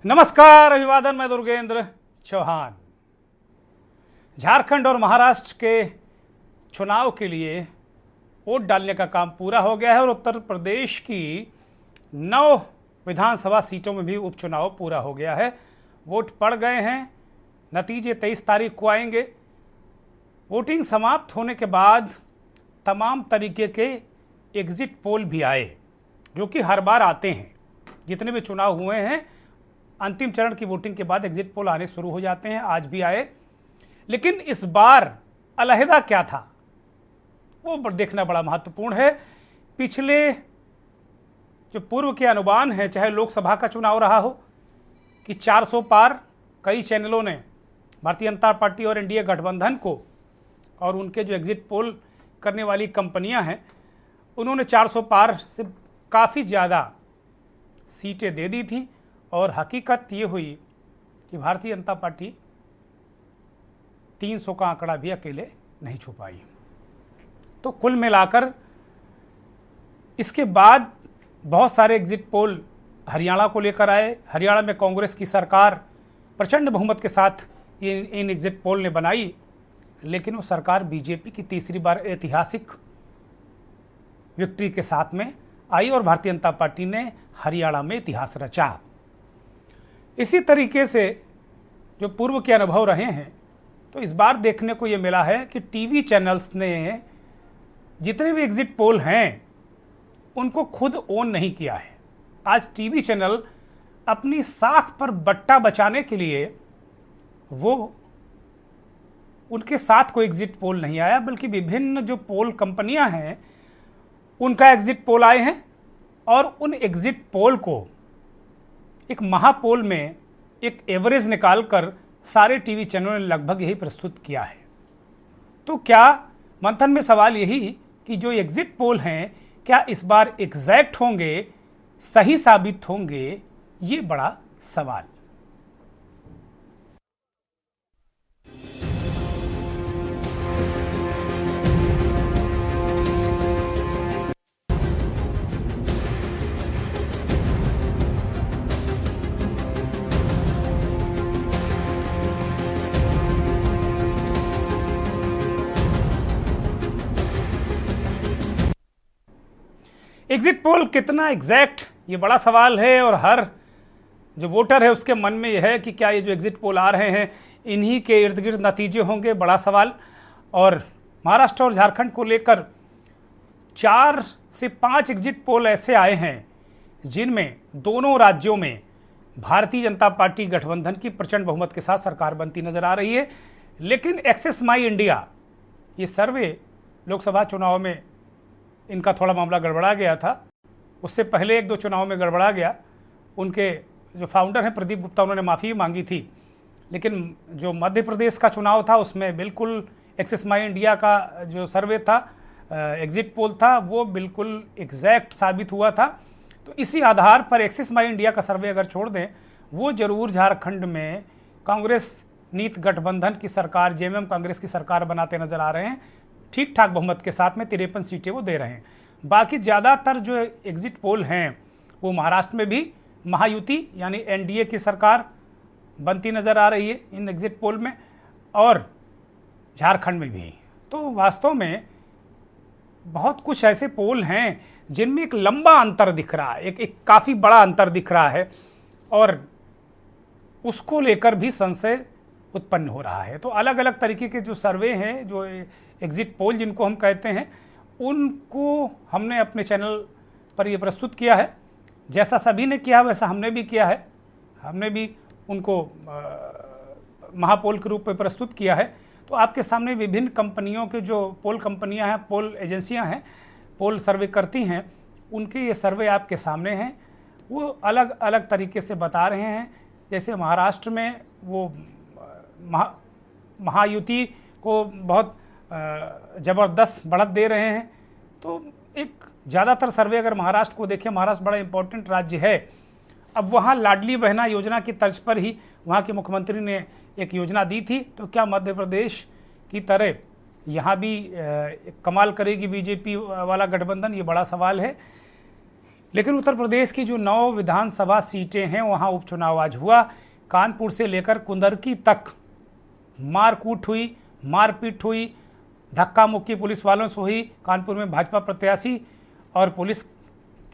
नमस्कार, अभिवादन। मैं दुर्गेंद्र चौहान। झारखंड और महाराष्ट्र के चुनाव के लिए वोट डालने का काम पूरा हो गया है और उत्तर प्रदेश की 9 विधानसभा सीटों में भी उपचुनाव पूरा हो गया है। वोट पड़ गए हैं, नतीजे 23 तारीख को आएंगे। वोटिंग समाप्त होने के बाद तमाम तरीके के एग्जिट पोल भी आए, जो कि हर बार आते हैं। जितने भी चुनाव हुए हैं, अंतिम चरण की वोटिंग के बाद एग्जिट पोल आने शुरू हो जाते हैं। आज भी आए, लेकिन इस बार अलहदा क्या था वो देखना बड़ा महत्वपूर्ण है। पिछले जो पूर्व के अनुमान है, चाहे लोकसभा का चुनाव रहा हो कि 400 पार, कई चैनलों ने भारतीय जनता पार्टी और एनडीए गठबंधन को और उनके जो एग्जिट पोल करने वाली कंपनियां हैं, उन्होंने 400 पार से काफ़ी ज़्यादा सीटें दे दी थी। और हकीकत ये हुई कि भारतीय जनता पार्टी 300 का आंकड़ा भी अकेले नहीं छू पाई। तो कुल मिलाकर इसके बाद बहुत सारे एग्जिट पोल हरियाणा को लेकर आए। हरियाणा में कांग्रेस की सरकार प्रचंड बहुमत के साथ इन एग्जिट पोल ने बनाई, लेकिन वो सरकार बीजेपी की तीसरी बार ऐतिहासिक विक्ट्री के साथ में आई और भारतीय जनता पार्टी ने हरियाणा में इतिहास रचा। इसी तरीके से जो पूर्व के अनुभव रहे हैं, तो इस बार देखने को ये मिला है कि टीवी चैनल्स ने जितने भी एग्जिट पोल हैं उनको खुद ओन नहीं किया है। आज टीवी चैनल अपनी साख पर बट्टा बचाने के लिए वो उनके साथ कोई एग्जिट पोल नहीं आया, बल्कि विभिन्न जो पोल कंपनियां हैं उनका एग्जिट पोल आए हैं और उन एग्जिट पोल को एक महापोल में एक एवरेज निकालकर सारे टीवी चैनलों ने लगभग यही प्रस्तुत किया है। तो क्या मंथन में सवाल यही कि जो एग्जिट पोल हैं, क्या इस बार एग्जैक्ट होंगे, सही साबित होंगे? ये बड़ा सवाल। एग्जिट पोल कितना एग्जैक्ट, ये बड़ा सवाल है। और हर जो वोटर है उसके मन में यह है कि क्या ये जो एग्जिट पोल आ रहे हैं इन्हीं के इर्द गिर्द नतीजे होंगे, बड़ा सवाल। और महाराष्ट्र और झारखंड को लेकर 4 से 5 एग्जिट पोल ऐसे आए हैं जिनमें दोनों राज्यों में भारतीय जनता पार्टी गठबंधन की प्रचंड बहुमत के साथ सरकार बनती नजर आ रही है। लेकिन एक्सेस माई इंडिया ये सर्वे लोकसभा चुनाव में इनका थोड़ा मामला गड़बड़ा गया था। उससे पहले 1-2 चुनाव में गड़बड़ा गया। उनके जो फाउंडर हैं प्रदीप गुप्ता, उन्होंने माफ़ी मांगी थी। लेकिन जो मध्य प्रदेश का चुनाव था उसमें बिल्कुल एक्सेस माई इंडिया का जो सर्वे था, एग्जिट पोल था, वो बिल्कुल एग्जैक्ट साबित हुआ था। तो इसी आधार पर एक्सेस माई इंडिया का सर्वे अगर छोड़ दें, वो जरूर झारखंड में कांग्रेस नीत गठबंधन की सरकार, जेएमएम कांग्रेस की सरकार बनाते नजर आ रहे हैं। ठीक ठाक बहुमत के साथ में 53 सीटें वो दे रहे हैं। बाकी ज़्यादातर जो एग्जिट पोल हैं वो महाराष्ट्र में भी महायुति यानी एनडीए की सरकार बनती नज़र आ रही है इन एग्जिट पोल में, और झारखंड में भी। तो वास्तव में बहुत कुछ ऐसे पोल हैं जिनमें एक लंबा अंतर दिख रहा है, एक काफ़ी बड़ा अंतर दिख रहा है, और उसको लेकर भी संशय उत्पन्न हो रहा है। तो अलग अलग तरीके के जो सर्वे हैं, जो एग्जिट पोल जिनको हम कहते हैं, उनको हमने अपने चैनल पर ये प्रस्तुत किया है। जैसा सभी ने किया वैसा हमने भी किया है। हमने भी उनको महापोल के रूप में प्रस्तुत किया है। तो आपके सामने विभिन्न कंपनियों के जो पोल कंपनियां हैं, पोल एजेंसियां हैं, पोल सर्वे करती हैं, उनके ये सर्वे आपके सामने हैं। वो अलग अलग तरीके से बता रहे हैं। जैसे महाराष्ट्र में वो महायुति को बहुत ज़बरदस्त बढ़त दे रहे हैं। तो एक ज़्यादातर सर्वे अगर महाराष्ट्र को देखें, महाराष्ट्र बड़ा इंपॉर्टेंट राज्य है। अब वहाँ लाडली बहना योजना की तर्ज पर ही वहाँ के मुख्यमंत्री ने एक योजना दी थी। तो क्या मध्य प्रदेश की तरह यहाँ भी कमाल करेगी बीजेपी वाला गठबंधन? ये बड़ा सवाल है। लेकिन उत्तर प्रदेश की जो 9 विधानसभा सीटें हैं वहां उपचुनाव आज हुआ। कानपुर से लेकर कुंदरकी तक मारकूट हुई, मारपीट हुई, धक्का मुक्की पुलिस वालों से हुई। कानपुर में भाजपा प्रत्याशी और पुलिस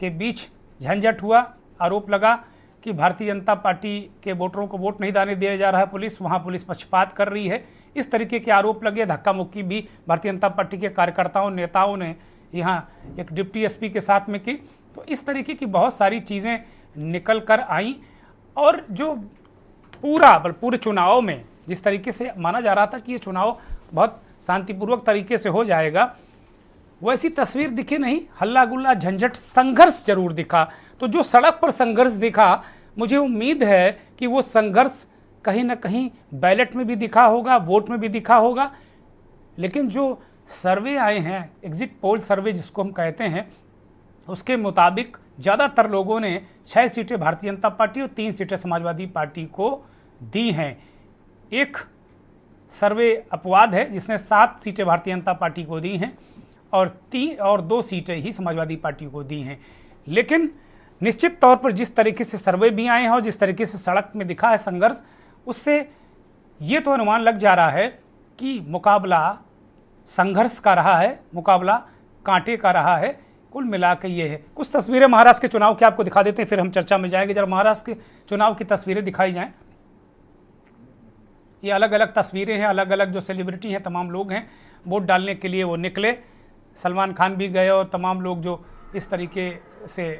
के बीच झंझट हुआ। आरोप लगा कि भारतीय जनता पार्टी के वोटरों को वोट नहीं डालने दिया जा रहा है, वहाँ पुलिस पक्षपात कर रही है, इस तरीके के आरोप लगे। धक्का मुक्की भी भारतीय जनता पार्टी के कार्यकर्ताओं नेताओं ने यहाँ एक डिप्टी एसपी के साथ में की। तो इस तरीके की बहुत सारी चीज़ें निकल कर आई और जो पूरे चुनाव में जिस तरीके से माना जा रहा था कि ये चुनाव बहुत शांतिपूर्वक तरीके से हो जाएगा, वैसी तस्वीर दिखी नहीं। हल्ला गुल्ला, झंझट, संघर्ष जरूर दिखा। तो जो सड़क पर संघर्ष दिखा, मुझे उम्मीद है कि वो संघर्ष कहीं ना कहीं बैलेट में भी दिखा होगा, वोट में भी दिखा होगा। लेकिन जो सर्वे आए हैं, एग्जिट पोल सर्वे जिसको हम कहते हैं, उसके मुताबिक ज़्यादातर लोगों ने 6 सीटें भारतीय जनता पार्टी और 3 सीटें समाजवादी पार्टी को दी हैं। एक सर्वे अपवाद है जिसने 7 सीटें भारतीय जनता पार्टी को दी हैं और 2 सीटें ही समाजवादी पार्टी को दी हैं। लेकिन निश्चित तौर पर जिस तरीके से सर्वे भी आए हैं और जिस तरीके से सड़क में दिखा है संघर्ष, उससे ये तो अनुमान लग जा रहा है कि मुकाबला संघर्ष का रहा है, मुकाबला कांटे का रहा है। कुल मिला के ये है। कुछ तस्वीरें महाराष्ट्र के चुनाव की आपको दिखा देते हैं, फिर हम चर्चा में जाएंगे। जरा महाराष्ट्र के चुनाव की तस्वीरें दिखाई जाएं। ये अलग अलग तस्वीरें हैं, अलग अलग जो सेलिब्रिटी हैं, तमाम लोग हैं, वोट डालने के लिए वो निकले। सलमान खान भी गए और तमाम लोग जो इस तरीके से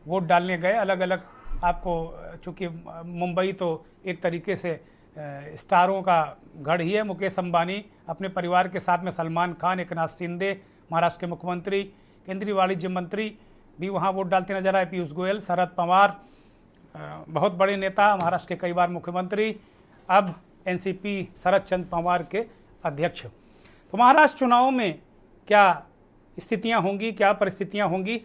वोट डालने गए अलग अलग। आपको चूँकि मुंबई तो एक तरीके से स्टारों का गढ़ ही है। मुकेश अंबानी अपने परिवार के साथ में, सलमान खान, एकनाथ शिंदे महाराष्ट्र के मुख्यमंत्री, केंद्रीय वाणिज्य मंत्री भी वहाँ वोट डालते नजर आए, पीयूष गोयल, शरद पवार, बहुत बड़े नेता, महाराष्ट्र के कई बार मुख्यमंत्री, अब एनसीपी शरद चंद्र पवार के अध्यक्ष। तो महाराष्ट्र चुनाव में क्या स्थितियां होंगी, क्या परिस्थितियां होंगी,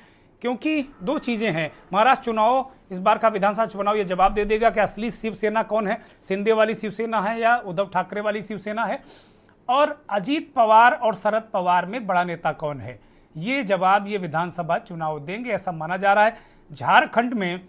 क्योंकि 2 चीज़ें हैं। महाराष्ट्र चुनाव, इस बार का विधानसभा चुनाव ये जवाब दे देगा कि असली शिवसेना कौन है, शिंदे वाली शिवसेना है या उद्धव ठाकरे वाली शिवसेना है, और अजीत पवार और शरद पवार में बड़ा नेता कौन है। ये जवाब ये विधानसभा चुनाव देंगे, ऐसा माना जा रहा है। झारखंड में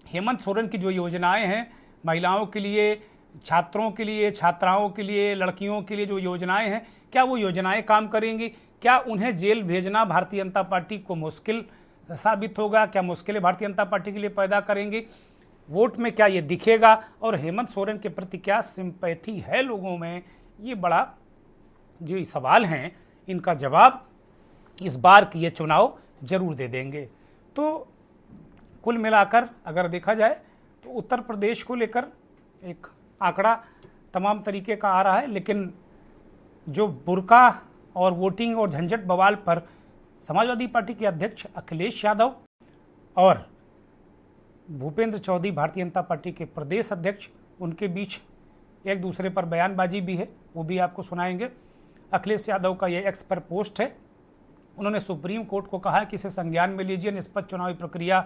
हेमंत सोरेन की जो योजनाएं हैं, महिलाओं के लिए, छात्रों के लिए, छात्राओं के लिए, लड़कियों के लिए जो योजनाएं हैं, क्या वो योजनाएं काम करेंगी? क्या उन्हें जेल भेजना भारतीय जनता पार्टी को मुश्किल साबित होगा? क्या मुश्किलें भारतीय जनता पार्टी के लिए पैदा करेंगी? वोट में क्या ये दिखेगा? और हेमंत सोरेन के प्रति क्या सिंपैथी है लोगों में? ये बड़ा जो सवाल हैं, इनका जवाब इस बार की ये चुनाव जरूर दे देंगे। तो कुल मिलाकर अगर देखा जाए तो उत्तर प्रदेश को लेकर एक आंकड़ा तमाम तरीके का आ रहा है, लेकिन जो बुर्का और वोटिंग और झंझट बवाल पर समाजवादी पार्टी के अध्यक्ष अखिलेश यादव और भूपेंद्र चौधरी भारतीय जनता पार्टी के प्रदेश अध्यक्ष, उनके बीच एक दूसरे पर बयानबाजी भी है, वो भी आपको सुनाएंगे। अखिलेश यादव का ये एक्स पर पोस्ट है। उन्होंने सुप्रीम कोर्ट को कहा है कि इसे संज्ञान में लीजिए, निष्पक्ष चुनावी प्रक्रिया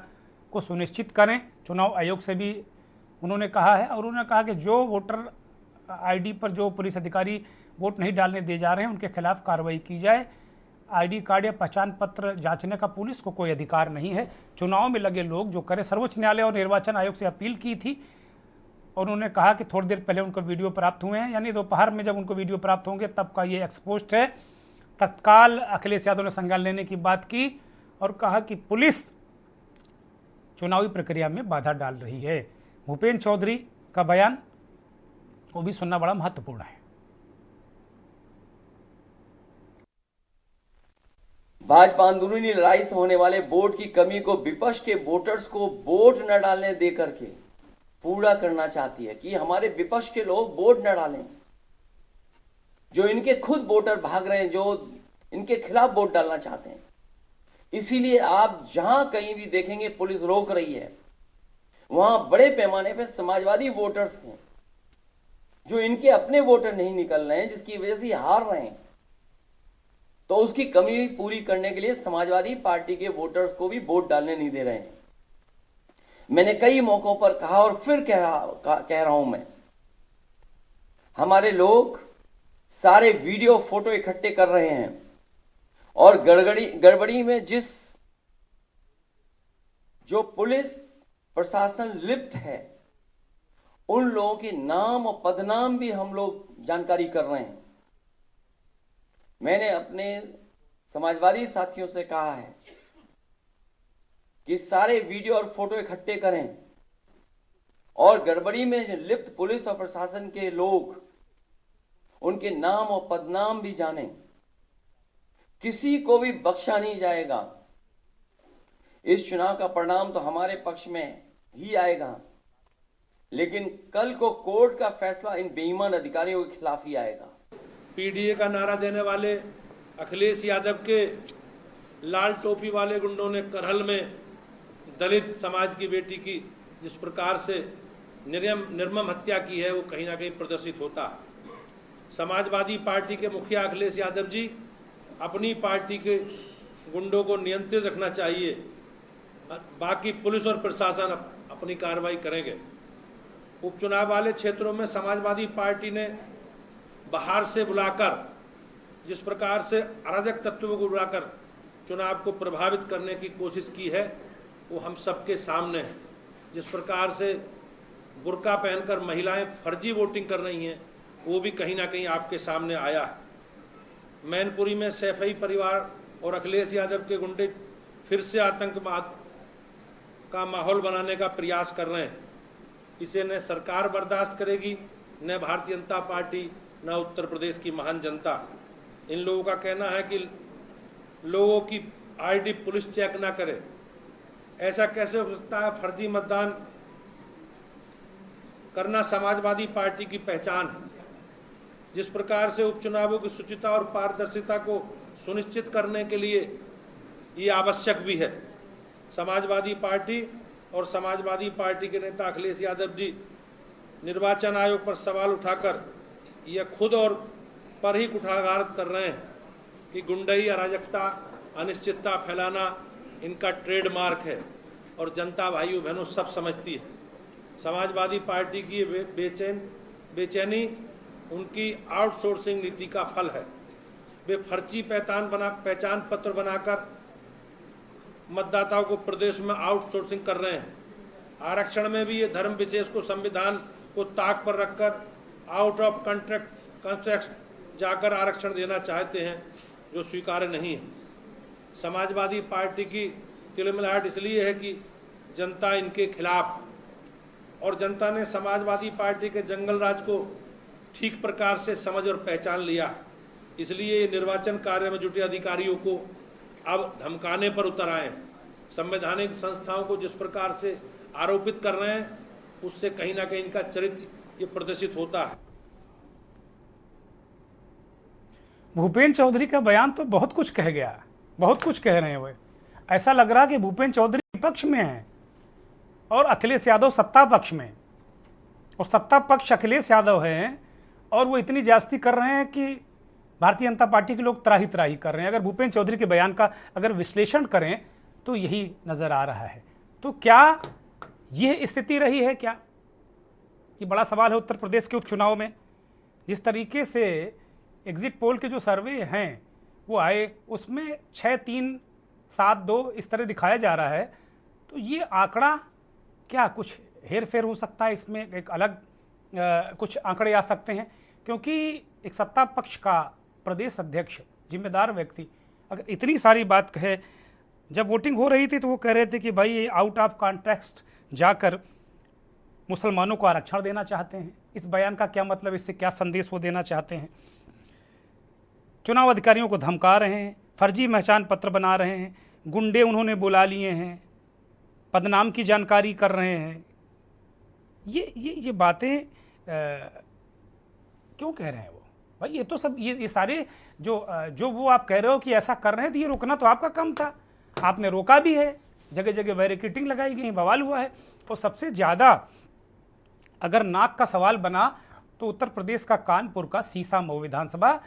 को सुनिश्चित करें। चुनाव आयोग से भी उन्होंने कहा है, और उन्होंने कहा कि जो वोटर आईडी पर जो पुलिस अधिकारी वोट नहीं डालने दे जा रहे हैं उनके खिलाफ कार्रवाई की जाए। आईडी कार्ड या पहचान पत्र जांचने का पुलिस को कोई अधिकार नहीं है। चुनाव में लगे लोग जो करें। सर्वोच्च न्यायालय और निर्वाचन आयोग से अपील की थी और उन्होंने कहा कि थोड़ी देर पहले उनको वीडियो प्राप्त हुए हैं, यानी दोपहर में जब उनको वीडियो प्राप्त होंगे तब का ये एक्सपोस्ट है। तत्काल अखिलेश यादव ने संज्ञान लेने की बात की और कहा कि पुलिस चुनावी प्रक्रिया में बाधा डाल रही है। भूपेंद्र चौधरी का बयान वो भी सुनना बड़ा महत्वपूर्ण है। भाजपा अंदरूनी लड़ाई से होने वाले वोट की कमी को विपक्ष के वोटर्स को वोट न डालने दे करके पूरा करना चाहती है कि हमारे विपक्ष के लोग वोट न डालें। जो इनके खुद वोटर भाग रहे हैं, जो इनके खिलाफ वोट डालना चाहते हैं। इसीलिए आप जहां कहीं भी देखेंगे पुलिस रोक रही है, वहां बड़े पैमाने पर समाजवादी वोटर्स हैं जो इनके अपने वोटर नहीं निकल रहे हैं, जिसकी वजह से हार रहे हैं। तो उसकी कमी पूरी करने के लिए समाजवादी पार्टी के वोटर्स को भी वोट डालने नहीं दे रहे हैं। मैंने कई मौकों पर कहा और फिर कह रहा हूं मैं, हमारे लोग सारे वीडियो फोटो इकट्ठे कर रहे हैं और गड़बड़ी में जिस जो पुलिस प्रशासन लिप्त है उन लोगों के नाम और पदनाम भी हम लोग जानकारी कर रहे हैं। मैंने अपने समाजवादी साथियों से कहा है कि सारे वीडियो और फोटो इकट्ठे करें और गड़बड़ी में जो लिप्त पुलिस और प्रशासन के लोग उनके नाम और पदनाम भी जानें। किसी को भी बख्शा नहीं जाएगा। इस चुनाव का परिणाम तो हमारे पक्ष में ही आएगा, लेकिन कल को कोर्ट का फैसला इन बेईमान अधिकारियों के खिलाफ ही आएगा। पीडीए का नारा देने वाले अखिलेश यादव के लाल टोपी वाले गुंडों ने करहल में दलित समाज की बेटी की जिस प्रकार से निर्मम हत्या की है वो कहीं ना कहीं प्रदर्शित होता है। समाजवादी पार्टी के मुखिया अखिलेश यादव जी अपनी पार्टी के गुंडों को नियंत्रित रखना चाहिए, बाकी पुलिस और प्रशासन अपनी कार्रवाई करेंगे। उपचुनाव वाले क्षेत्रों में समाजवादी पार्टी ने बाहर से बुलाकर जिस प्रकार से अराजक तत्वों को बुलाकर चुनाव को प्रभावित करने की कोशिश की है वो हम सबके सामने है। जिस प्रकार से बुर्का पहनकर महिलाएं फर्जी वोटिंग कर रही हैं वो भी कहीं ना कहीं आपके सामने आया है। मैनपुरी में सैफई परिवार और अखिलेश यादव के गुंडे फिर से आतंकवाद का माहौल बनाने का प्रयास कर रहे हैं। इसे न सरकार बर्दाश्त करेगी, न भारतीय जनता पार्टी, न उत्तर प्रदेश की महान जनता। इन लोगों का कहना है कि लोगों की आईडी पुलिस चेक ना करे। ऐसा कैसे हो सकता है? फर्जी मतदान करना समाजवादी पार्टी की पहचान है। जिस प्रकार से उपचुनावों की शुचिता और पारदर्शिता को सुनिश्चित करने के लिए ये आवश्यक भी है। समाजवादी पार्टी और समाजवादी पार्टी के नेता अखिलेश यादव जी निर्वाचन आयोग पर सवाल उठाकर यह खुद और पर ही कुठाराघात कर रहे हैं कि गुंडई, अराजकता, अनिश्चितता फैलाना इनका ट्रेडमार्क है और जनता भाइयों बहनों सब समझती है। समाजवादी पार्टी की बेचैनी उनकी आउटसोर्सिंग नीति का फल है। वे फर्जी पहचान पत्र बनाकर मतदाताओं को प्रदेश में आउटसोर्सिंग कर रहे हैं। आरक्षण में भी ये धर्म विशेष को संविधान को ताक पर रखकर आउट ऑफ कॉन्टेक्स्ट जाकर आरक्षण देना चाहते हैं, जो स्वीकार्य नहीं है। समाजवादी पार्टी की तिलमिलाहट इसलिए है कि जनता इनके खिलाफ, और जनता ने समाजवादी पार्टी के जंगल राज को ठीक प्रकार से समझ और पहचान लिया। इसलिए ये निर्वाचन कार्य में जुटे अधिकारियों को अब धमकाने पर उतर आए हैं। संवैधानिक संस्थाओं को जिस प्रकार से आरोपित कर रहे हैं उससे कहीं ना कहीं इनका चरित्र ये प्रदर्शित होता है। भूपेंद्र चौधरी का बयान तो बहुत कुछ कह गया, बहुत कुछ कह रहे हैं। वो ऐसा लग रहा कि भूपेंद्र चौधरी विपक्ष में है और अखिलेश यादव सत्ता पक्ष में, और सत्ता पक्ष अखिलेश यादव है और वो इतनी ज्यादती कर रहे हैं कि भारतीय जनता पार्टी के लोग त्राही त्राही कर रहे हैं। अगर भूपेंद्र चौधरी के बयान का अगर विश्लेषण करें तो यही नजर आ रहा है। तो क्या यह स्थिति रही है क्या? कि बड़ा सवाल है उत्तर प्रदेश के उपचुनाव में। जिस तरीके से एग्जिट पोल के जो सर्वे हैं वो आए उसमें 6-3-7-2 इस तरह दिखाया जा रहा है, तो ये आंकड़ा क्या कुछ हेर फेर हो सकता है? इसमें एक अलग कुछ आंकड़े आ सकते हैं, क्योंकि एक सत्ता पक्ष का प्रदेश अध्यक्ष, जिम्मेदार व्यक्ति अगर इतनी सारी बात कहे, जब वोटिंग हो रही थी तो वो कह रहे थे कि भाई आउट ऑफ कॉन्टेक्स्ट जाकर मुसलमानों को आरक्षण देना चाहते हैं। इस बयान का क्या मतलब, इससे क्या संदेश वो देना चाहते हैं? चुनाव अधिकारियों को धमका रहे हैं, फर्जी पहचान पत्र बना रहे हैं, गुंडे उन्होंने बुला लिए हैं, पदनाम की जानकारी कर रहे हैं। ये बातें क्यों कह रहे हैं वो? भाई ये तो सब ये सारे जो वो आप कह रहे हो कि ऐसा कर रहे हैं, तो ये रोकना तो आपका काम था। आपने रोका भी है, जगह जगह बैरिकेडिंग लगाई गई, बवाल हुआ है। और सबसे ज़्यादा अगर नाक का सवाल बना तो उत्तर प्रदेश का कानपुर का सीसामऊ विधानसभा,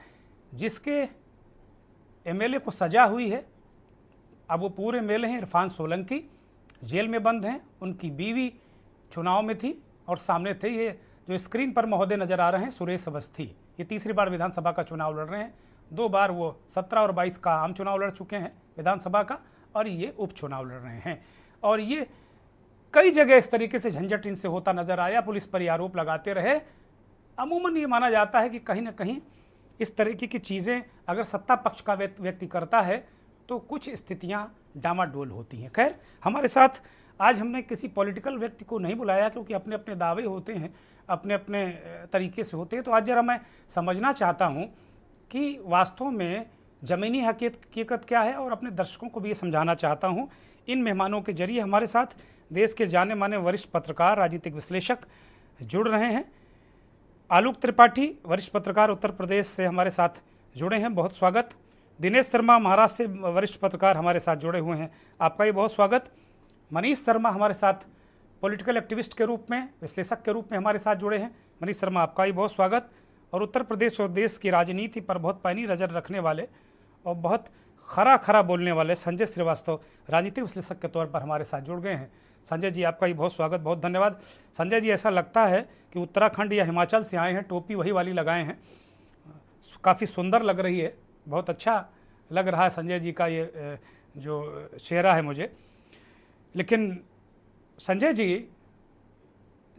जिसके एमएलए को सजा हुई है। अब वो पूरे एमएलए हैं इरफान सोलंकी, जेल में बंद हैं। उनकी बीवी चुनाव में थी और सामने थे ये जो स्क्रीन पर महोदय नजर आ रहे हैं, सुरेश अवस्थी। ये तीसरी बार विधानसभा का चुनाव लड़ रहे हैं। 2 बार वो 17 और 22 का आम चुनाव लड़ चुके हैं विधानसभा का, और ये उपचुनाव लड़ रहे हैं। और ये कई जगह इस तरीके से झंझट इनसे होता नजर आया, पुलिस पर ये आरोप लगाते रहे। अमूमन ये माना जाता है कि कहीं ना कहीं इस तरीके की चीज़ें अगर सत्ता पक्ष का व्यक्ति करता है तो कुछ स्थितियां डामाडोल होती हैं। खैर, हमारे साथ आज हमने किसी पॉलिटिकल व्यक्ति को नहीं बुलाया क्योंकि अपने अपने दावे होते हैं, अपने अपने तरीके से होते हैं। तो आज जरा मैं समझना चाहता हूं कि वास्तव में ज़मीनी हकीकत क्या है और अपने दर्शकों को भी ये समझाना चाहता हूं। इन मेहमानों के जरिए हमारे साथ देश के जाने माने वरिष्ठ पत्रकार, राजनीतिक विश्लेषक जुड़ रहे हैं। आलोक त्रिपाठी, वरिष्ठ पत्रकार, उत्तर प्रदेश से हमारे साथ जुड़े हैं, बहुत स्वागत। दिनेश शर्मा, महाराष्ट्र से वरिष्ठ पत्रकार हमारे साथ जुड़े हुए हैं, आपका भी बहुत स्वागत। मनीष शर्मा हमारे साथ पॉलिटिकल एक्टिविस्ट के रूप में, विश्लेषक के रूप में हमारे साथ जुड़े हैं। मनीष शर्मा, आपका भी बहुत स्वागत। और उत्तर प्रदेश और देश की राजनीति पर बहुत पैनी नज़र रखने वाले और बहुत खरा बोलने वाले संजय श्रीवास्तव राजनीतिक विश्लेषक के तौर पर हमारे साथ जुड़ गए हैं। संजय जी, आपका भी बहुत स्वागत, बहुत धन्यवाद। संजय जी, ऐसा लगता है कि उत्तराखंड या हिमाचल से आए हैं, टोपी वही वाली लगाए हैं, काफ़ी सुंदर लग रही है, बहुत अच्छा लग रहा है संजय जी का ये जो चेहरा है मुझे। लेकिन संजय जी,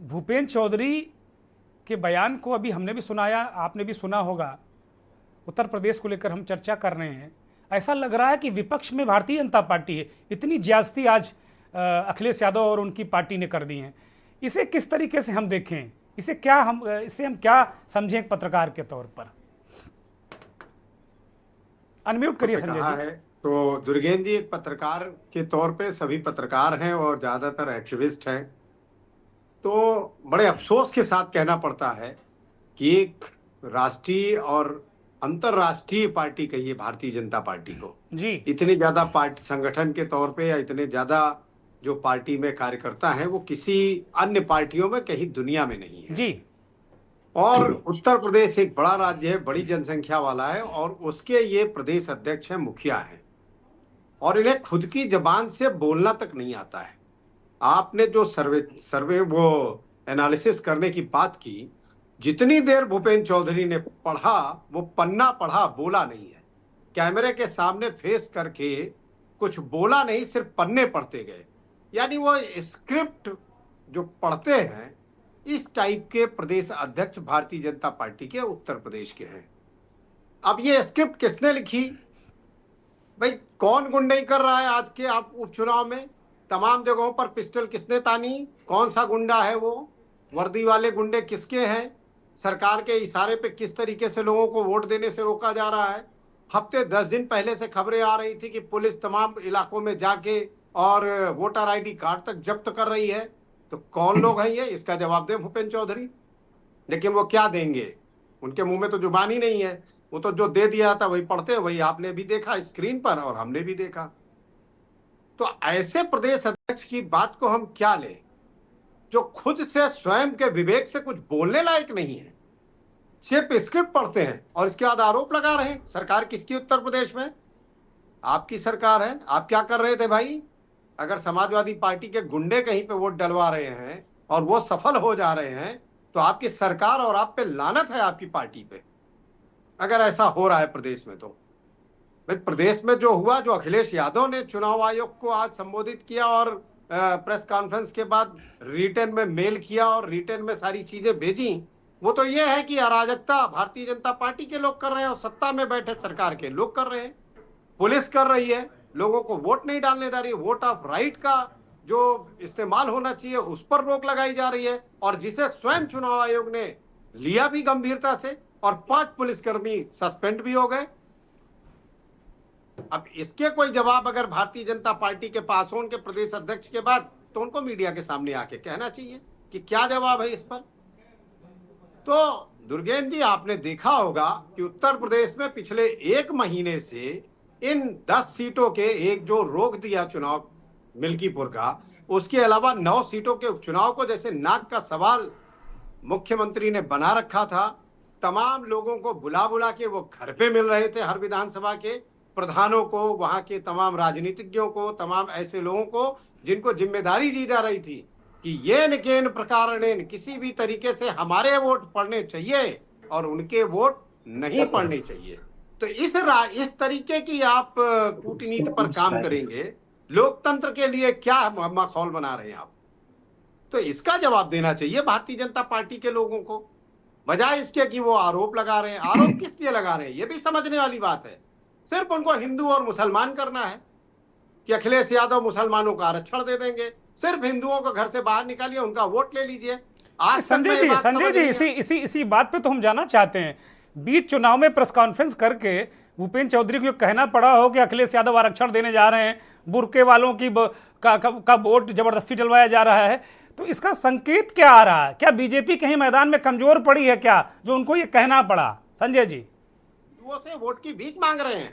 भूपेंद्र चौधरी के बयान को अभी हमने भी सुनाया, आपने भी सुना होगा। उत्तर प्रदेश को लेकर हम चर्चा कर रहे हैं। ऐसा लग रहा है कि विपक्ष में भारतीय जनता पार्टी है, इतनी ज्यादती आज अखिलेश यादव और उनकी पार्टी ने कर दी है। इसे किस तरीके से हम देखें, इसे हम क्या समझें एक पत्रकार के तौर पर? अनम्यूट करिए संजय जी। तो दुर्गेन जी, एक पत्रकार के तौर पे सभी पत्रकार हैं और ज्यादातर एक्टिविस्ट हैं, तो बड़े अफसोस के साथ कहना पड़ता है कि एक राष्ट्रीय और अंतरराष्ट्रीय पार्टी कहिए भारतीय जनता पार्टी को जी, इतनी ज्यादा पार्टी संगठन के तौर पे या इतने ज्यादा जो पार्टी में कार्यकर्ता हैं वो किसी अन्य पार्टियों में कहीं दुनिया में नहीं है जी। और उत्तर प्रदेश एक बड़ा राज्य है, बड़ी जनसंख्या वाला है और उसके ये प्रदेश अध्यक्ष हैं, मुखिया हैं और इन्हें खुद की जबान से बोलना तक नहीं आता है। आपने जो सर्वे वो एनालिसिस करने की बात की, जितनी देर भूपेंद्र चौधरी ने पढ़ा वो पन्ना पढ़ा, बोला नहीं है। कैमरे के सामने फेस करके कुछ बोला नहीं, सिर्फ पन्ने पढ़ते गए। यानी वो स्क्रिप्ट जो पढ़ते हैं, इस टाइप के प्रदेश अध्यक्ष भारतीय जनता पार्टी के उत्तर प्रदेश के हैं। अब ये स्क्रिप्ट किसने लिखी? भाई, कौन गुंडई कर रहा है आज के आप उपचुनाव में? तमाम जगहों पर पिस्टल किसने तानी? कौन सा गुंडा है वो? वर्दी वाले गुंडे किसके हैं? सरकार के इशारे पे किस तरीके से लोगों को वोट देने से रोका जा रहा है? हफ्ते 10 दिन पहले से खबरें आ रही थी कि पुलिस तमाम इलाकों में जाके और वोटर आईडी कार्ड तक जब्त कर रही है। तो कौन लोग हैं ये? इसका जवाब दे भूपेंद्र चौधरी। लेकिन वो क्या देंगे? उनके मुंह में तो जुबान ही नहीं है। वो तो जो दे दिया था वही पढ़ते, वही आपने भी देखा स्क्रीन पर और हमने भी देखा। तो ऐसे प्रदेश अध्यक्ष की बात को हम क्या लें जो खुद से स्वयं के विवेक से कुछ बोलने लायक नहीं है, सिर्फ स्क्रिप्ट पढ़ते हैं और इसके बाद आरोप लगा रहे हैं। सरकार किसकी उत्तर प्रदेश में? आपकी सरकार है। आप क्या कर रहे थे भाई? अगर समाजवादी पार्टी के गुंडे कहीं पे वोट डलवा रहे हैं और वो सफल हो जा रहे हैं तो आपकी सरकार और आप पे लानत है, आपकी पार्टी पे, अगर ऐसा हो रहा है प्रदेश में। तो भाई, प्रदेश में जो हुआ, जो अखिलेश यादव ने चुनाव आयोग को आज संबोधित किया और प्रेस कॉन्फ्रेंस के बाद रिटर्न में मेल किया और रिटर्न में सारी चीजें भेजी, वो तो ये है कि अराजकता भारतीय जनता पार्टी के लोग कर रहे हैं और सत्ता में बैठे सरकार के लोग कर रहे हैं। पुलिस कर रही है, लोगों को वोट नहीं डालने दे रही है। वोट ऑफ राइट का जो इस्तेमाल होना चाहिए उस पर रोक लगाई जा रही है और जिसे स्वयं चुनाव आयोग ने लिया भी गंभीरता से और 5 पुलिसकर्मी सस्पेंड भी हो गए। अब इसके कोई जवाब अगर भारतीय जनता पार्टी के पास हो उनके प्रदेश अध्यक्ष के बाद, तो उनको मीडिया के सामने आके कहना चाहिए कि क्या जवाब है इस पर। तो दुर्गेन जी, आपने देखा होगा कि उत्तर प्रदेश में पिछले 1 महीने से इन 10 सीटों के एक जो रोक दिया चुनाव मिल्कीपुर का, उसके अलावा 9 सीटों के उपचुनाव को जैसे नाक का सवाल मुख्यमंत्री ने बना रखा था। तमाम लोगों को बुला बुला के वो घर पे मिल रहे थे, हर विधानसभा के प्रधानों को, वहां के तमाम राजनीतिज्ञों को, तमाम ऐसे लोगों को जिनको जिम्मेदारी दी जा रही थी कि ये निकेन प्रकारणेन किसी भी तरीके से हमारे वोट पड़ने चाहिए और उनके वोट नहीं पड़ने चाहिए। तो इस तरीके की आप कूटनीति पर काम करेंगे लोकतंत्र के लिए क्या माहौल बना रहे हैं आप? तो इसका जवाब देना चाहिए भारतीय जनता पार्टी के लोगों को, बजाय इसके कि वो आरोप लगा रहे हैं। आरोप किस लिए लगा रहे हैं ये भी समझने वाली बात है। सिर्फ उनको हिंदू और मुसलमान करना है कि अखिलेश यादव मुसलमानों को आरक्षण दे देंगे, सिर्फ हिंदुओं को घर से बाहर निकालिए, उनका वोट ले लीजिए। आज तक मैं ये बात संजय समझ जी, नहीं इसी है। इसी इसी बात पे तो हम जाना चाहते हैं। बीच चुनाव में प्रेस कॉन्फ्रेंस करके भूपेंद्र चौधरी को कहना पड़ा हो कि अखिलेश यादव आरक्षण देने जा रहे हैं, बुर्के वालों की का वोट जबरदस्ती डलवाया जा रहा है, तो इसका संकेत क्या आ रहा है? क्या बीजेपी कहीं मैदान में कमजोर पड़ी है क्या, जो उनको ये कहना पड़ा? संजय जी, हिंदुओं से वोट की भीख मांग रहे हैं,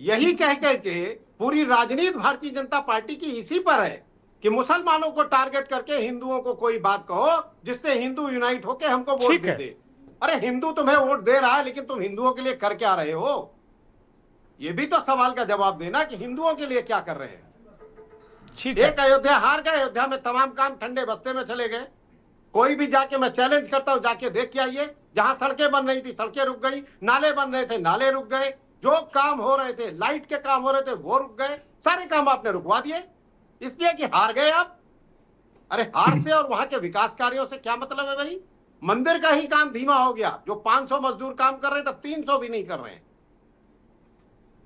यही कह कह के पूरी राजनीति भारतीय जनता पार्टी की इसी पर है कि मुसलमानों को टारगेट करके हिंदुओं को कोई बात कहो जिससे हिंदू यूनाइट होके हमको वोट ठीक दे है। दे। अरे हिंदू तुम्हें वोट दे रहा है, लेकिन तुम हिंदुओं के लिए कर क्या रहे हो? ये भी तो सवाल का जवाब देना कि हिंदुओं के लिए क्या कर रहे हैं। ठीक है। एक अयोध्या हार गए, अयोध्या में तमाम काम ठंडे बस्ते में चले गए। कोई भी जाके, मैं चैलेंज करता हूं, जाके देख के आइए, जहां सड़कें बन रही थी सड़कें रुक गई, नाले बन रहे थे नाले रुक गए, जो काम हो रहे थे, लाइट के काम हो रहे थे वो रुक गए, सारे काम आपने रुकवा दिए इसलिए कि हार गए आप। अरे हार से और वहां के विकास कार्यों से क्या मतलब है भाई? मंदिर का ही काम धीमा हो गया, जो 500 मजदूर काम कर रहे थे अब 300 भी नहीं कर रहे हैं।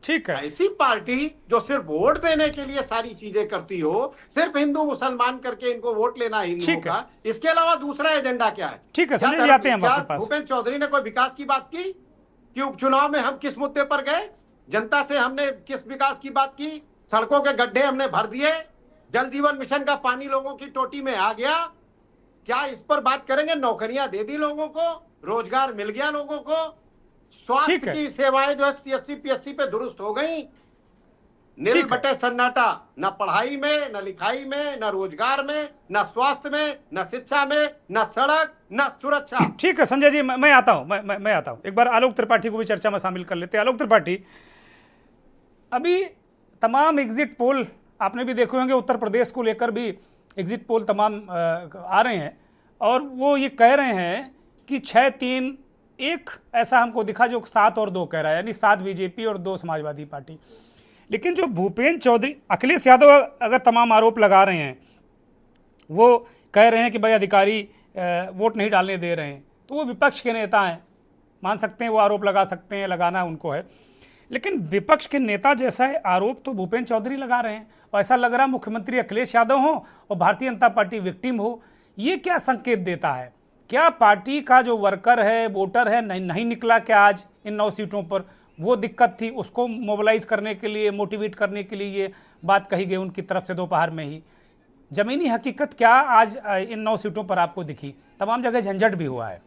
ठीक है। ऐसी पार्टी जो सिर्फ वोट देने के लिए सारी चीजें करती हो, सिर्फ हिंदू मुसलमान करके इनको वोट लेना है हिंदुओं ठीक है। का, इसके अलावा दूसरा एजेंडा क्या है? ठीक है, क्या संजय जी आते हैं हम क्या आपके पास। भूपेंद्र चौधरी ने कोई विकास की बात की कि उपचुनाव में हम किस मुद्दे पर गए? जनता से हमने किस विकास की बात की? सड़कों के गड्ढे हमने भर दिए, जल जीवन मिशन का पानी लोगों की टोटी में आ गया, क्या इस पर बात करेंगे? नौकरियां दे दी लोगों को, रोजगार मिल गया लोगों को, स्वास्थ्य ठीक है। की सेवाएं जो है CSC PSC पे दुरुस्त हो गई। नील ठीक है। बटे सन्नाटा, न पढ़ाई में, न लिखाई में, न रोजगार में, न स्वास्थ्य में, न शिक्षा में, न सड़क, न सुरक्षा। ठीक है संजय जी, मैं आता हूं, मैं आता हूं। एक बार आलोक त्रिपाठी को भी चर्चा में शामिल कर लेते हैं। आलोक त्रिपाठी, अभी तमाम एग्जिट पोल आपने भी देखे होंगे, उत्तर प्रदेश को लेकर भी एग्जिट पोल तमाम आ रहे हैं और वो ये कह रहे हैं कि 6-3, एक ऐसा हमको दिखा जो 7 और 2 कह रहा है, यानी 7 बीजेपी और 2 समाजवादी पार्टी। लेकिन जो भूपेंद्र चौधरी, अखिलेश यादव अगर तमाम आरोप लगा रहे हैं, वो कह रहे हैं कि भाई अधिकारी वोट नहीं डालने दे रहे हैं, तो वो विपक्ष के नेता हैं, मान सकते हैं वो आरोप लगा सकते हैं, लगाना उनको है। लेकिन विपक्ष के नेता जैसा आरोप तो भूपेंद्र चौधरी लगा रहे हैं और ऐसा लग रहा है मुख्यमंत्री अखिलेश यादव हो और भारतीय जनता पार्टी विक्टिम हो। ये क्या संकेत देता है? क्या पार्टी का जो वर्कर है, वोटर है, नहीं निकला क्या आज इन 9 सीटों पर? वो दिक्कत थी, उसको मोबिलाइज करने के लिए, मोटिवेट करने के लिए ये बात कही गई उनकी तरफ से दोपहर में ही। जमीनी हकीकत क्या आज इन 9 सीटों पर आपको दिखी? तमाम जगह झंझट भी हुआ है।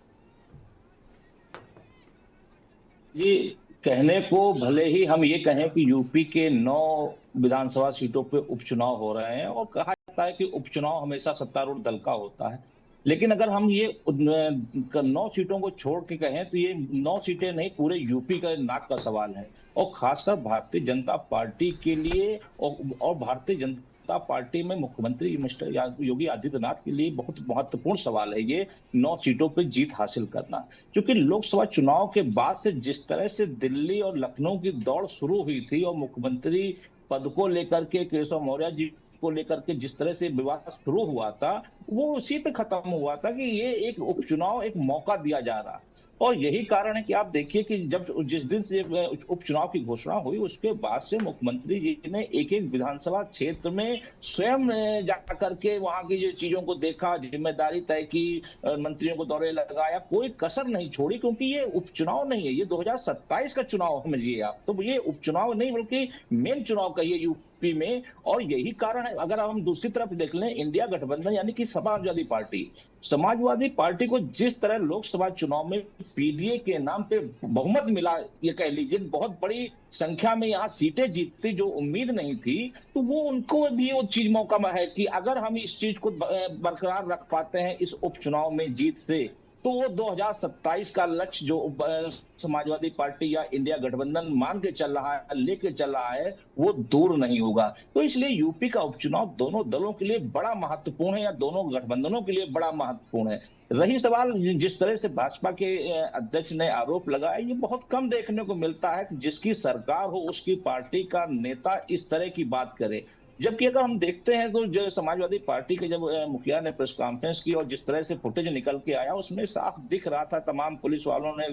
ये कहने को भले ही हम ये कहें कि यूपी के 9 विधानसभा सीटों पे उपचुनाव हो रहे हैं और कहा जाता है कि उपचुनाव हमेशा सत्तारूढ़ दल का होता है, लेकिन अगर हम ये 9 सीटों को छोड़ के कहें तो ये 9 सीटें नहीं, पूरे यूपी का नाक का सवाल है और खासकर भारतीय जनता पार्टी के लिए और भारतीय जनता पार्टी में मुख्यमंत्री मिस्टर योगी आदित्यनाथ के लिए बहुत महत्वपूर्ण सवाल है ये 9 सीटों पर जीत हासिल करना। क्योंकि लोकसभा चुनाव के बाद से जिस तरह से दिल्ली और लखनऊ की दौड़ शुरू हुई थी और मुख्यमंत्री पद को लेकर के केशव मौर्य जी को लेकर के जिस तरह से विवाद शुरू हुआ था, वो उसी पे खत्म हुआ था कि ये एक उपचुनाव, एक मौका दिया जा रहा। और यही कारण है कि आप देखिए कि जब जिस दिन से उपचुनाव की घोषणा हुई उसके बाद से मुख्यमंत्री जी ने एक विधानसभा क्षेत्र में स्वयं जाकर के वहां की जो चीजों को देखा, जिम्मेदारी तय की, मंत्रियों को दौरे लगाया, कोई कसर नहीं छोड़ी। क्योंकि ये उपचुनाव नहीं है, ये 2027 का चुनाव समझिए आप, तो ये उपचुनाव नहीं बल्कि मेन चुनाव कहिए यूपी में। और यही कारण है, अगर हम दूसरी तरफ देख लें, इंडिया गठबंधन यानी कि समाजवादी पार्टी को जिस तरह लोकसभा चुनाव में पीडीए के नाम पे बहुमत मिला, ये कह लीजिए बहुत बड़ी संख्या में यहाँ सीटें जीतती जो उम्मीद नहीं थी, तो वो उनको भी वो चीज मौका है कि अगर हम इस चीज को बरकरार रख पाते हैं इस उपचुनाव में जीत से, तो वो 2027 का लक्ष्य जो समाजवादी पार्टी या इंडिया गठबंधन मान के चल रहा है, लेके चल रहा है, वो दूर नहीं होगा। तो इसलिए यूपी का उपचुनाव दोनों दलों के लिए बड़ा महत्वपूर्ण है या दोनों गठबंधनों के लिए बड़ा महत्वपूर्ण है। रही सवाल जिस तरह से भाजपा के अध्यक्ष ने आरोप लगाया, ये बहुत कम देखने को मिलता है कि जिसकी सरकार हो उसकी पार्टी का नेता इस तरह की बात करे। जबकि अगर हम देखते हैं तो जो समाजवादी पार्टी के जब मुखिया ने प्रेस कॉन्फ्रेंस की और जिस तरह से फुटेज निकल के आया, उसमें साफ दिख रहा था तमाम पुलिस वालों ने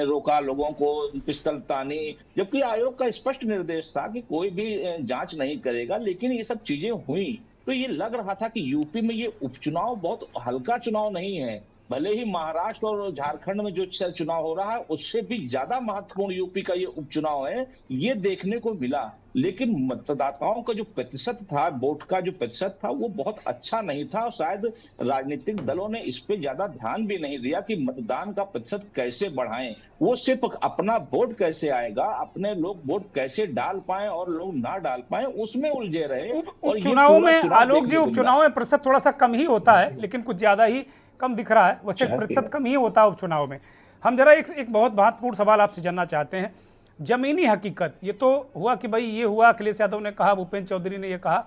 रोका लोगों को, पिस्टल तानी, जबकि आयोग का स्पष्ट निर्देश था कि कोई भी जांच नहीं करेगा। लेकिन ये सब चीजें हुई तो ये लग रहा था कि यूपी में ये उपचुनाव बहुत हल्का चुनाव नहीं है। भले ही महाराष्ट्र और झारखंड में जो चुनाव हो रहा है उससे भी ज्यादा महत्वपूर्ण यूपी का ये उपचुनाव है, ये देखने को मिला। लेकिन मतदाताओं का जो प्रतिशत था, वोट का जो प्रतिशत था, वो बहुत अच्छा नहीं था और शायद राजनीतिक दलों ने इस पे ज्यादा ध्यान भी नहीं दिया कि मतदान का प्रतिशत कैसे बढ़ाएं। वो सिर्फ अपना वोट कैसे आएगा, अपने लोग वोट कैसे डाल पाए और लोग ना डाल पाए, उसमें उलझे रहे। और ये उपचुनाव पूरा में चुनाव आलोक जी, देखने को मिला। उपचुनाव में प्रतिशत थोड़ा सा कम ही होता है, लेकिन कुछ ज्यादा ही कम दिख रहा है। वैसे प्रतिशत कम ही होता है उपचुनाव में। हम जरा एक बहुत महत्वपूर्ण सवाल आपसे जानना चाहते हैं, जमीनी हकीकत। ये तो हुआ कि भाई ये हुआ, अखिलेश यादव ने कहा, भूपेंद्र चौधरी ने ये कहा,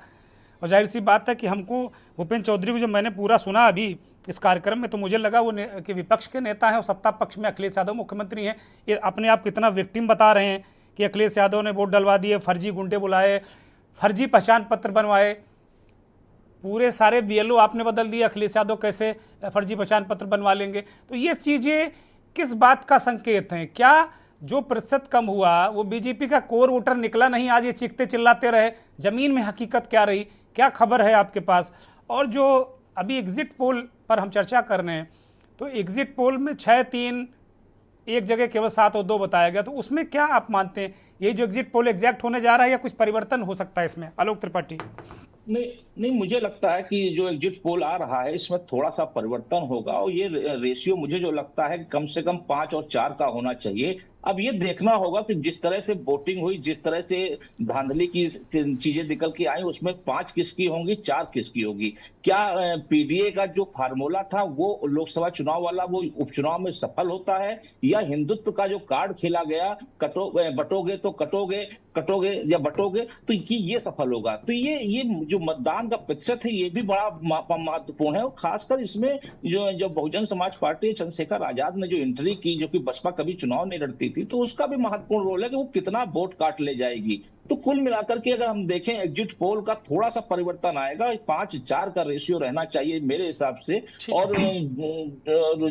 और जाहिर सी बात है कि हमको भूपेंद्र चौधरी को जब मैंने पूरा सुना अभी इस कार्यक्रम में, तो मुझे लगा वो कि विपक्ष के नेता हैं और सत्ता पक्ष में अखिलेश यादव मुख्यमंत्री हैं। ये अपने आप कितना विक्टिम बता रहे हैं कि अखिलेश यादव ने वोट डलवा दिए, फर्जी गुंडे बुलाए, फर्जी पहचान पत्र बनवाए, पूरे सारे बीएलओ आपने बदल दिए, अखिलेश यादव कैसे फर्जी पहचान पत्र बनवा लेंगे। तो ये चीज़ें किस बात का संकेत हैं? क्या जो प्रतिशत कम हुआ वो बीजेपी का कोर वोटर निकला नहीं, आज ये चीखते चिल्लाते रहे? जमीन में हकीकत क्या रही, क्या खबर है आपके पास? और जो अभी एग्जिट पोल पर हम चर्चा कर रहे हैं, तो एग्जिट पोल में 6-3 एक जगह केवल 7 और 2 बताया गया, तो उसमें क्या आप मानते हैं ये जो एग्जिट पोल एग्जैक्ट होने जा रहा है या कुछ परिवर्तन हो सकता है इसमें? आलोक त्रिपाठी। नहीं, मुझे लगता है कि जो एग्जिट पोल आ रहा है इसमें थोड़ा सा परिवर्तन होगा और ये रेशियो मुझे जो लगता है कम से कम 5 और 4 का होना चाहिए। अब ये देखना होगा कि जिस तरह से वोटिंग हुई, जिस तरह से धांधली की चीजें निकल के आई, उसमें 5 किसकी होंगी, 4 किसकी होगी। क्या पीडीए का जो फार्मूला था वो लोकसभा चुनाव वाला वो उपचुनाव में सफल होता है, या हिंदुत्व का जो कार्ड खेला गया, बटोगे तो कटोगे या बटोगे तो ये सफल होगा। तो ये जो मतदान का प्रतिशत है ये भी बड़ा महत्वपूर्ण है। और खासकर इसमें जो बहुजन समाज पार्टी चंद्रशेखर आजाद ने जो एंट्री की, जो कि बसपा कभी चुनाव नहीं लड़ती थी, तो उसका भी महत्वपूर्ण रोल है कि वो कितना वोट काट ले जाएगी। तो कुल मिलाकर के अगर हम देखें एग्जिट पोल का थोड़ा सा परिवर्तन आएगा, 5-4 का रेशियो रहना चाहिए मेरे हिसाब से। और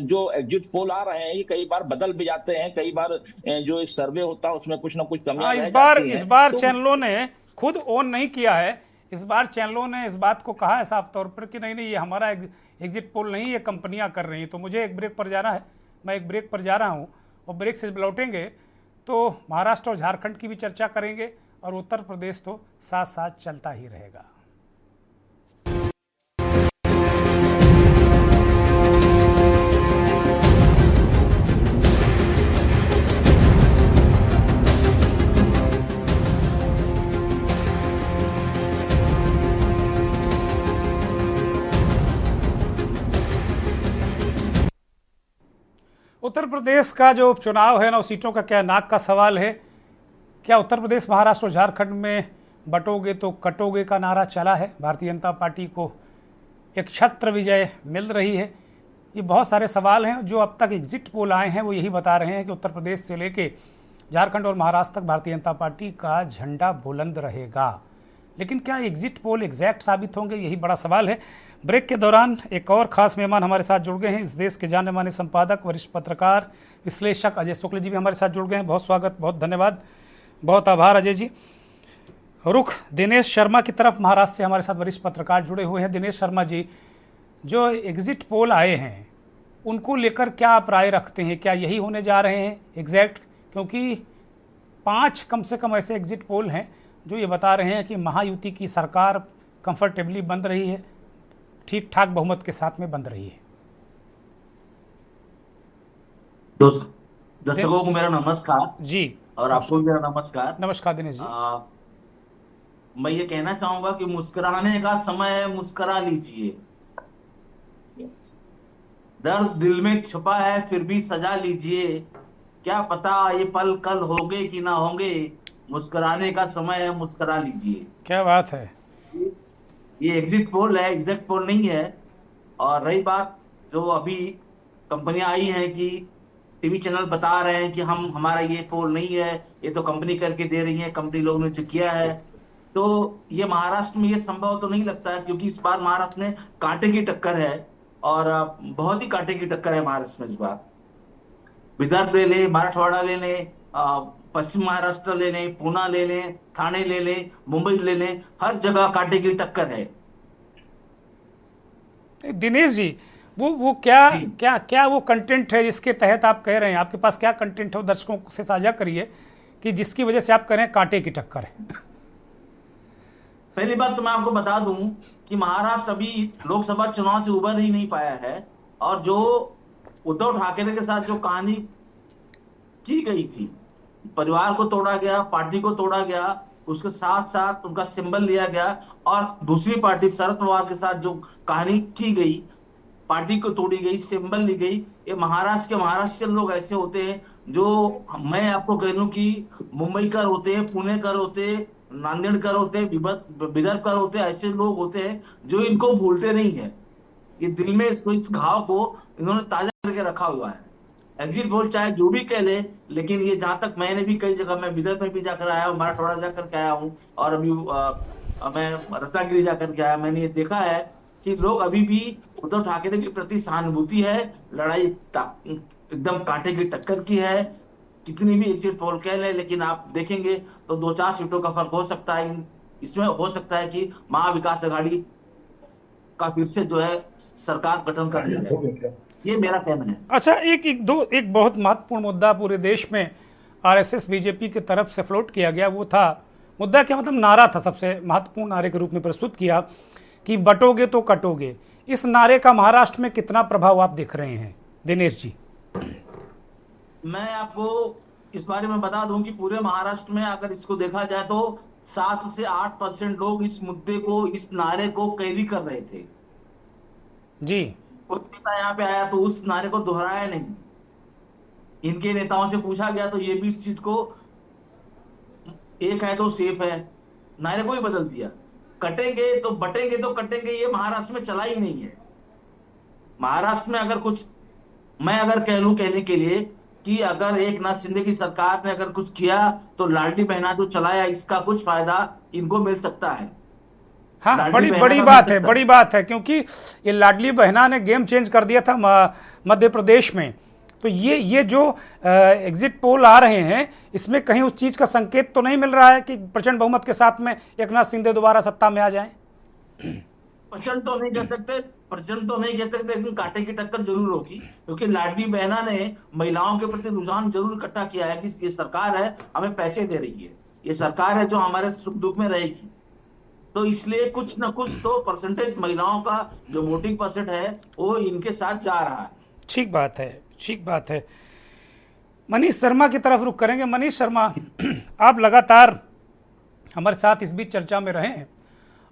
जो एग्जिट पोल आ रहे हैं ये कई बार बदल भी जाते हैं, कई बार जो एक सर्वे होता है उसमें कुछ ना कुछ कमियां रह जाती हैं। इस बार चैनलों ने खुद ऑन नहीं किया है, इस बार चैनलों ने इस बात को कहा है साफ तौर पर कि नहीं ये हमारा एग्जिट पोल नहीं, ये कंपनियां कर रही हैं। तो मुझे एक ब्रेक पर जाना है, मैं एक ब्रेक पर जा रहा हूं, और ब्रेक से लौटेंगे तो महाराष्ट्र और झारखंड की भी चर्चा करेंगे, और उत्तर प्रदेश तो साथ साथ चलता ही रहेगा। उत्तर प्रदेश का जो उपचुनाव है 9 सीटों का क्या नाक का सवाल है। क्या उत्तर प्रदेश, महाराष्ट्र और झारखंड में बटोगे तो कटोगे का नारा चला है? भारतीय जनता पार्टी को एक छत्र विजय मिल रही है? ये बहुत सारे सवाल हैं। जो अब तक एग्जिट पोल आए हैं वो यही बता रहे हैं कि उत्तर प्रदेश से लेके झारखंड और महाराष्ट्र तक भारतीय जनता पार्टी का झंडा बुलंद रहेगा। लेकिन क्या एग्जिट पोल एग्जैक्ट साबित होंगे, यही बड़ा सवाल है। ब्रेक के दौरान एक और खास मेहमान हमारे साथ जुड़ गए हैं, इस देश के जाने माने संपादक, वरिष्ठ पत्रकार, विश्लेषक अजय शुक्ल जी भी हमारे साथ जुड़ गए हैं। बहुत स्वागत, बहुत धन्यवाद, बहुत आभार अजय जी। रुख दिनेश शर्मा की तरफ, महाराष्ट्र से हमारे साथ वरिष्ठ पत्रकार जुड़े हुए हैं। दिनेश शर्मा जी, जो एग्जिट पोल आए हैं उनको लेकर क्या आप राय रखते हैं? क्या यही होने जा रहे हैं एग्जैक्ट? क्योंकि 5 कम से कम ऐसे एग्जिट पोल हैं जो ये बता रहे हैं कि महायुति की सरकार कंफर्टेबली बन रही है, ठीक ठाक बहुमत के साथ में बन रही है। दर्शकों को मेरा नमस्कार जी, और आपको भी मेरा नमस्कार। नमस्कार दिनेश जी। मैं ये कहना चाहूंगा कि मुस्कुराने का समय है, मुस्कुरा लीजिए। दर्द दिल में छुपा है फिर भी सजा लीजिए। क्या पता ये पल कल होंगे कि ना होंगे, मुस्कुराने का समय है, मुस्कुरा लीजिए। क्या बात है। ये एग्जिट पोल है, एग्जैक्ट पोल नहीं है। और रही बात जो अभी कंपनियां आई हैं कि टीवी चैनल बता रहे हैं कि हमारा ये पोल नहीं है, ये तो कंपनी करके दे रही है, कंपनी लोगों ने जो किया है, तो ये महाराष्ट्र में ये संभव तो नहीं लगता है, क्योंकि इस बार महाराष्ट्र में कांटे की टक्कर है, और बहुत ही कांटे की टक्कर है महाराष्ट्र में इस बार। विदर्भ ले ले, मराठवाड़ा ले ले, पश्चिम महाराष्ट्र ले ले, पूना ले ले, ठाणे ले ले, मुंबई ले ले, हर जगह कांटे की टक्कर है। दिनेश जी, वो क्या जी। क्या क्या वो कंटेंट है जिसके तहत आप कह रहे हैं, आपके पास क्या कंटेंट है वो दर्शकों से साझा करिए कि जिसकी वजह से आप कह रहे हैं कांटे की टक्कर है। पहली बात तो मैं आपको बता दूं कि महाराष्ट्र अभी लोकसभा चुनाव से उबर ही नहीं पाया है, और जो उद्धव ठाकरे के साथ जो कहानी की गई थी, परिवार को तोड़ा गया, पार्टी को तोड़ा गया, उसके साथ साथ उनका सिंबल लिया गया, और दूसरी पार्टी शरद पवार के साथ जो कहानी की गई, पार्टी को तोड़ी गई, सिंबल ली गई, ये महाराष्ट्र के महाराष्ट्र लोग ऐसे होते हैं जो, मैं आपको कह दूं कि मुंबई कर होते हैं, पुणे कर होते हैं, नांदेड़ कर होते हैं, विदर्भ कर होते हैं, ऐसे लोग होते हैं जो इनको भूलते नहीं है। ये दिल में इस घाव को इन्होंने ताजा करके रखा हुआ है। एग्जिट पोल चाहे जो भी कह ले, लेकिन ये जहां तक मैंने भी कई जगह, मैं विदर्भ में भी जाकर आया हूँ, मराठवाड़ा जाकर के आया हूँ, और अभी मैं रत्नागिरी जाकर के आया, मैंने ये देखा है कि लोग अभी भी उद्धव ठाकरे के प्रति सहानुभूति है। लड़ाई एकदम कांटे की टक्कर की है, कितनी भी एग्जिट पोल कह ले, लेकिन आप देखेंगे तो 2-4 सीटों का फर्क हो सकता है। इसमें हो सकता है कि महाविकास आघाड़ी का फिर से जो है सरकार गठन कर ली जाए, ये मेरा कहना है। अच्छा, एक बहुत महत्वपूर्ण मुद्दा पूरे देश में आरएसएस बीजेपी की तरफ से फ्लोट किया गया, वो था मुद्दा, क्या मतलब नारा था, सबसे महत्वपूर्ण नारे के रूप में प्रस्तुत किया कि बटोगे तो कटोगे। इस नारे का महाराष्ट्र में कितना प्रभाव आप देख रहे हैं दिनेश जी? मैं आपको इस बारे में बता दूं कि पूरे महाराष्ट्र में अगर इसको देखा जाए तो 7 से 8% लोग इस मुद्दे को, इस नारे को कैरी कर रहे थे जी। कोई नेता यहाँ पे आया तो उस नारे को दोहराया नहीं। इनके नेताओं से पूछा गया तो ये भी इस चीज को, एक है तो सेफ है, नारे को ही बदल दिया। कटेंगे तो बटेंगे तो कटेंगे, ये महाराष्ट्र में चला ही नहीं है। महाराष्ट्र में अगर कुछ, मैं अगर कह लूं कहने के लिए कि अगर एकनाथ शिंदे की सरकार ने अगर कुछ किया तो लाडली बहना जो चलाया, इसका कुछ फायदा इनको मिल सकता है। हाँ, बड़ी बात है, क्योंकि ये लाडली बहना ने गेम चेंज कर दिया था मध्य प्रदेश में। तो ये जो एग्जिट पोल आ रहे हैं, इसमें कहीं उस चीज का संकेत तो नहीं मिल रहा है कि प्रचंड बहुमत के साथ में एकनाथ शिंदे दोबारा सत्ता में आ जाएं? प्रचंड तो नहीं कह सकते, लेकिन कांटे की टक्कर जरूर होगी, क्योंकि लाडली बहना ने महिलाओं के प्रति रुझान जरूर इकट्ठा किया है कि ये सरकार है, हमें पैसे दे रही है, ये सरकार है जो हमारे सुख दुख में रहेगी। तो इसलिए कुछ ना कुछ तो परसेंटेज महिलाओं का जो वोटिंग परसेंट है वो इनके साथ जा रहा है। ठीक बात है। मनीष शर्मा की तरफ रुख करेंगे। मनीष शर्मा, आप लगातार हमारे साथ इस बीच चर्चा में रहे हैं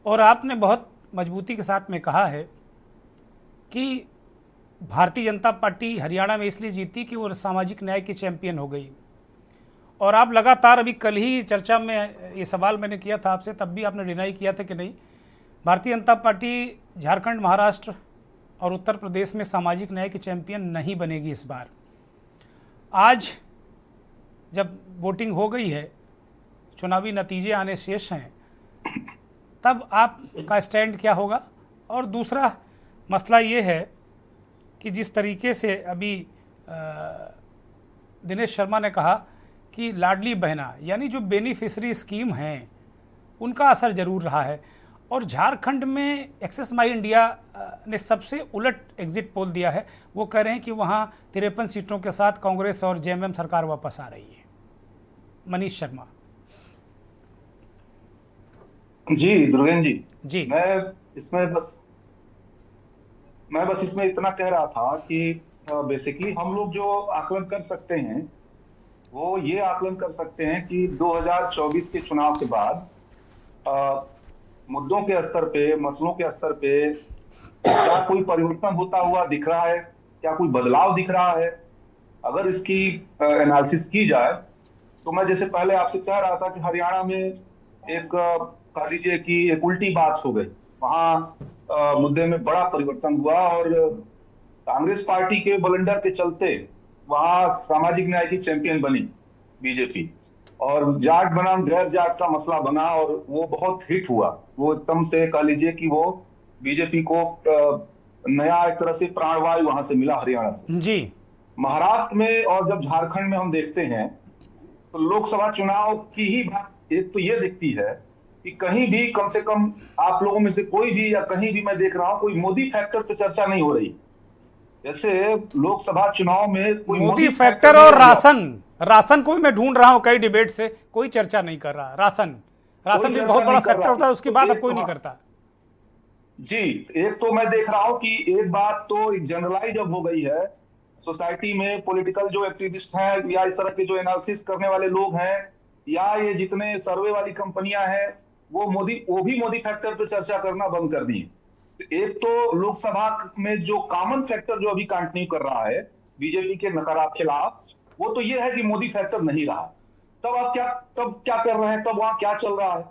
और आपने बहुत मजबूती के साथ में कहा है कि भारतीय जनता पार्टी हरियाणा में इसलिए जीती कि वो सामाजिक न्याय की चैंपियन हो गई। और आप लगातार, अभी कल ही चर्चा में ये सवाल मैंने किया था आपसे, तब भी आपने डिनाई किया था कि नहीं, भारतीय जनता पार्टी झारखंड, महाराष्ट्र और उत्तर प्रदेश में सामाजिक न्याय की चैंपियन नहीं बनेगी इस बार। आज जब वोटिंग हो गई है, चुनावी नतीजे आने शेष हैं, तब आपका स्टैंड क्या होगा? और दूसरा मसला ये है कि जिस तरीके से अभी दिनेश शर्मा ने कहा कि लाडली बहना यानी जो बेनिफिशरी स्कीम हैं उनका असर जरूर रहा है, और झारखंड में एक्सेस माई इंडिया ने सबसे उलट एग्जिट पोल दिया है। वो कह रहे हैं कि वहाँ 53 सीटों के साथ कांग्रेस और जेएमएम सरकार वापस आ रही है। मनीष शर्मा जी, ध्रुवेन जी, मैं बस इसमें इतना कह रहा था कि बेसिकली हम लोग जो आकलन कर सकते हैं वो ये आकलन कर सकते हैं कि 2024 के चुनाव के बाद मुद्दों के स्तर पे, मसलों के स्तर पे क्या कोई परिवर्तन होता हुआ दिख रहा है, क्या कोई बदलाव दिख रहा है। अगर इसकी एनालिसिस की जाए तो मैं जैसे पहले आपसे कह रहा था कि हरियाणा में एक कह लीजिए कि एक उल्टी बात हो गई, वहां मुद्दे में बड़ा परिवर्तन हुआ और कांग्रेस पार्टी के बलंडर के चलते वहां सामाजिक न्याय की चैंपियन बनी बीजेपी, और जाट बनाम गैर जाट का मसला बना और वो बहुत हिट हुआ। वो एकदम से कह लीजिए कि वो बीजेपी को नया एक तरह से प्राणवायु वहां से मिला हरियाणा से। जी। महाराष्ट्र में और जब झारखंड में हम देखते हैं तो लोकसभा चुनाव की ही बात एक तो ये दिखती है कि कहीं भी कम से कम आप लोगों में से कोई भी या कहीं भी मैं देख रहा हूं कोई मोदी फैक्टर पे चर्चा नहीं हो रही। जैसे लोकसभा चुनाव में कोई मोदी फैक्टर और राशन को भी मैं ढूंढ रहा हूं कई डिबेट से, कोई चर्चा नहीं कर रहा। राशन भी बहुत बड़ा फैक्टर होता है, उसकी बात अब कोई नहीं करता। जी, एक तो मैं देख रहा हूं कि एक बात तो जनरलाइज अब हो गई है सोसाइटी में, पॉलिटिकल जो एक्टिविस्ट हैं या इस तरह के जो एनालिसिस करने वाले लोग हैं या ये जितने सर्वे वाली कंपनियां हैं वो भी मोदी फैक्टर पे चर्चा करना बंद कर दी। एक तो लोकसभा में जो कॉमन फैक्टर जो अभी कंटिन्यू कर रहा है बीजेपी के नकारात्मक खिलाफ, वो तो ये है कि मोदी फैक्टर नहीं रहा। तब क्या कर रहे हैं, तब वहां क्या चल रहा है,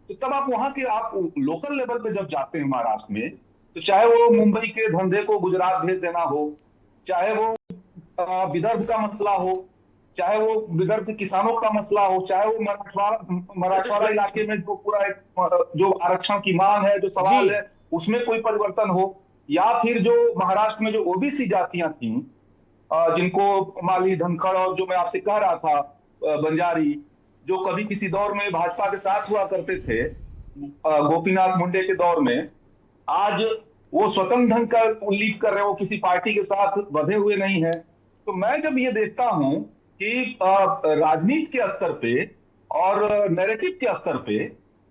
तो तब आप वहां के आप लोकल लेवल पे जब जाते हैं महाराष्ट्र में, तो चाहे वो मुंबई के धंधे को गुजरात भेज देना हो, चाहे वो विदर्भ का मसला हो, चाहे वो विदर्भ के किसानों का मसला हो, चाहे वो मराठवाड़ा इलाके में जो पूरा एक जो आरक्षण की मांग है, जो सवाल है उसमें कोई परिवर्तन हो, या फिर जो महाराष्ट्र में जो ओबीसी जातियां थी जिनको माली, धनखड़ और जो मैं आपसे कह रहा था बंजारी, जो कभी किसी दौर में भाजपा के साथ हुआ करते थे गोपीनाथ मुंडे के दौर में, आज वो स्वतंत्र ढंग का उल्लेख कर रहे हो, किसी पार्टी के साथ बंधे हुए नहीं है। तो मैं जब ये देखता हूं कि राजनीति के स्तर पे और नैरेटिव के स्तर पे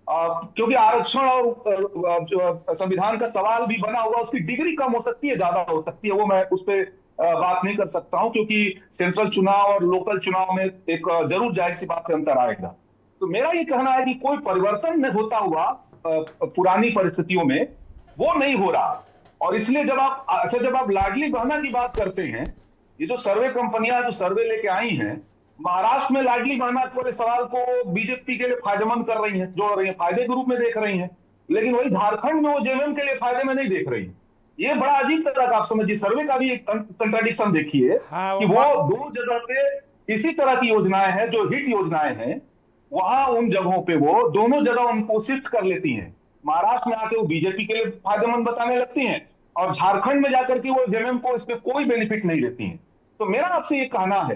क्योंकि आरक्षण और संविधान का सवाल भी बना हुआ, उसकी डिग्री कम हो सकती है, ज्यादा हो सकती है, वो मैं उस पर बात नहीं कर सकता हूं क्योंकि सेंट्रल चुनाव और लोकल चुनाव में एक जरूर जाहिर सी बात से अंतर आएगा। तो मेरा ये कहना है कि कोई परिवर्तन नहीं होता हुआ पुरानी परिस्थितियों में वो नहीं हो रहा। और इसलिए जब आप लाडली बहना की बात करते हैं, ये जो सर्वे कंपनियां जो सर्वे लेके आई हैं, महाराष्ट्र में लाडली बहना वाले सवाल को बीजेपी के लिए फायदेमंद कर रही हैं, जो फायदे के रूप में देख रही हैं, लेकिन वही झारखंड में वो जेएमएम के लिए फायदे में नहीं देख रही। ये बड़ा अजीब तरह का आप समझिए सर्वे का भी एक कंट्राडिक्शन देखिए कि वो दो जगह पे इसी तरह की योजनाएं हैं जो हिट योजनाएं हैं, वहां उन जगहों पे वो दोनों जगह उनको शिफ्ट कर लेती हैं। महाराष्ट्र में आके वो बीजेपी के लिए फायदेमंद बताने लगती हैं और झारखंड में जाकर के वो जेएमएम को इस पे कोई बेनिफिट नहीं देती हैं। तो मेरा आपसे ये कहना है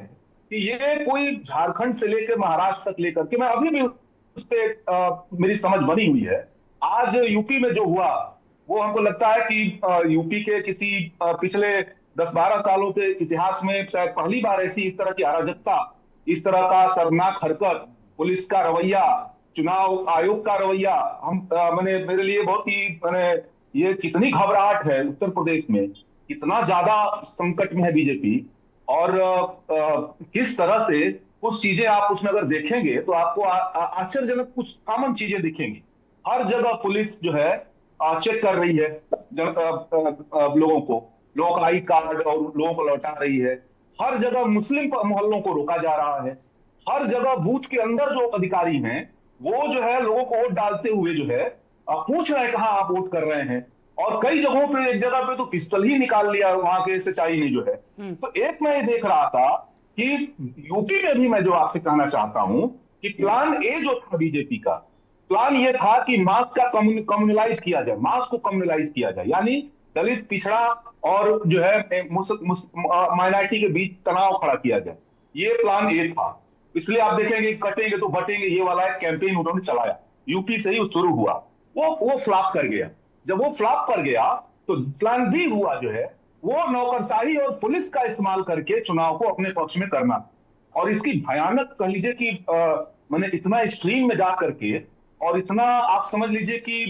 कि ये कोई झारखंड से लेकर महाराष्ट्र तक लेकर के मैं अभी भी उस पर मेरी समझ बनी हुई है। आज यूपी में जो हुआ वो हमको लगता है कि यूपी के किसी पिछले 10-12 सालों के इतिहास में शायद पहली बार ऐसी इस तरह की अराजकता, इस तरह का शर्मनाक हरकत, पुलिस का रवैया, चुनाव आयोग का रवैया, मेरे लिए बहुत ही ये कितनी घबराहट है उत्तर प्रदेश में, कितना ज्यादा संकट में है बीजेपी और किस तरह से कुछ चीजें आप उसमें अगर देखेंगे तो आपको आश्चर्यजनक कुछ कॉमन चीजें दिखेंगी। हर जगह पुलिस जो है चेक कर रही है लोगों का आई कार्ड और लोगों को लौटा रही है। हर जगह मुस्लिम मोहल्लों को रोका जा रहा है। हर जगह बूथ के अंदर जो अधिकारी हैं वो जो है लोगों को वोट डालते हुए जो है पूछ रहे हैं कहाँ आप वोट कर रहे हैं, और कई जगहों पे एक जगह पे तो पिस्तौल ही निकाल लिया वहां के सच्चाई ने जो है। तो एक मैं ये देख रहा था कि यूपी में भी मैं जो आपसे कहना चाहता हूं कि प्लान ए जो था बीजेपी का, प्लान ये था कि मास का कम्युनलाइज किया जाए, मास को कम्युनलाइज किया जाए, यानी दलित, पिछड़ा और जो है माइनॉरिटी के बीच तनाव खड़ा किया जाए। ये प्लान ए था। इसलिए आप देखेंगे कटेंगे तो बटेंगे ये वाला एक कैंपेन उन्होंने चलाया, यूपी से ही शुरू हुआ, वो फ्लॉप कर गया। जब वो फ्लॉप कर गया तो प्लान बी हुआ जो है वो नौकरशाही और पुलिस का इस्तेमाल करके चुनाव को अपने पक्ष में करना। और इसकी भयानक कह लीजिए कि मैंने इतना एक्सट्रीम में जा करके और इतना आप समझ लीजिए कि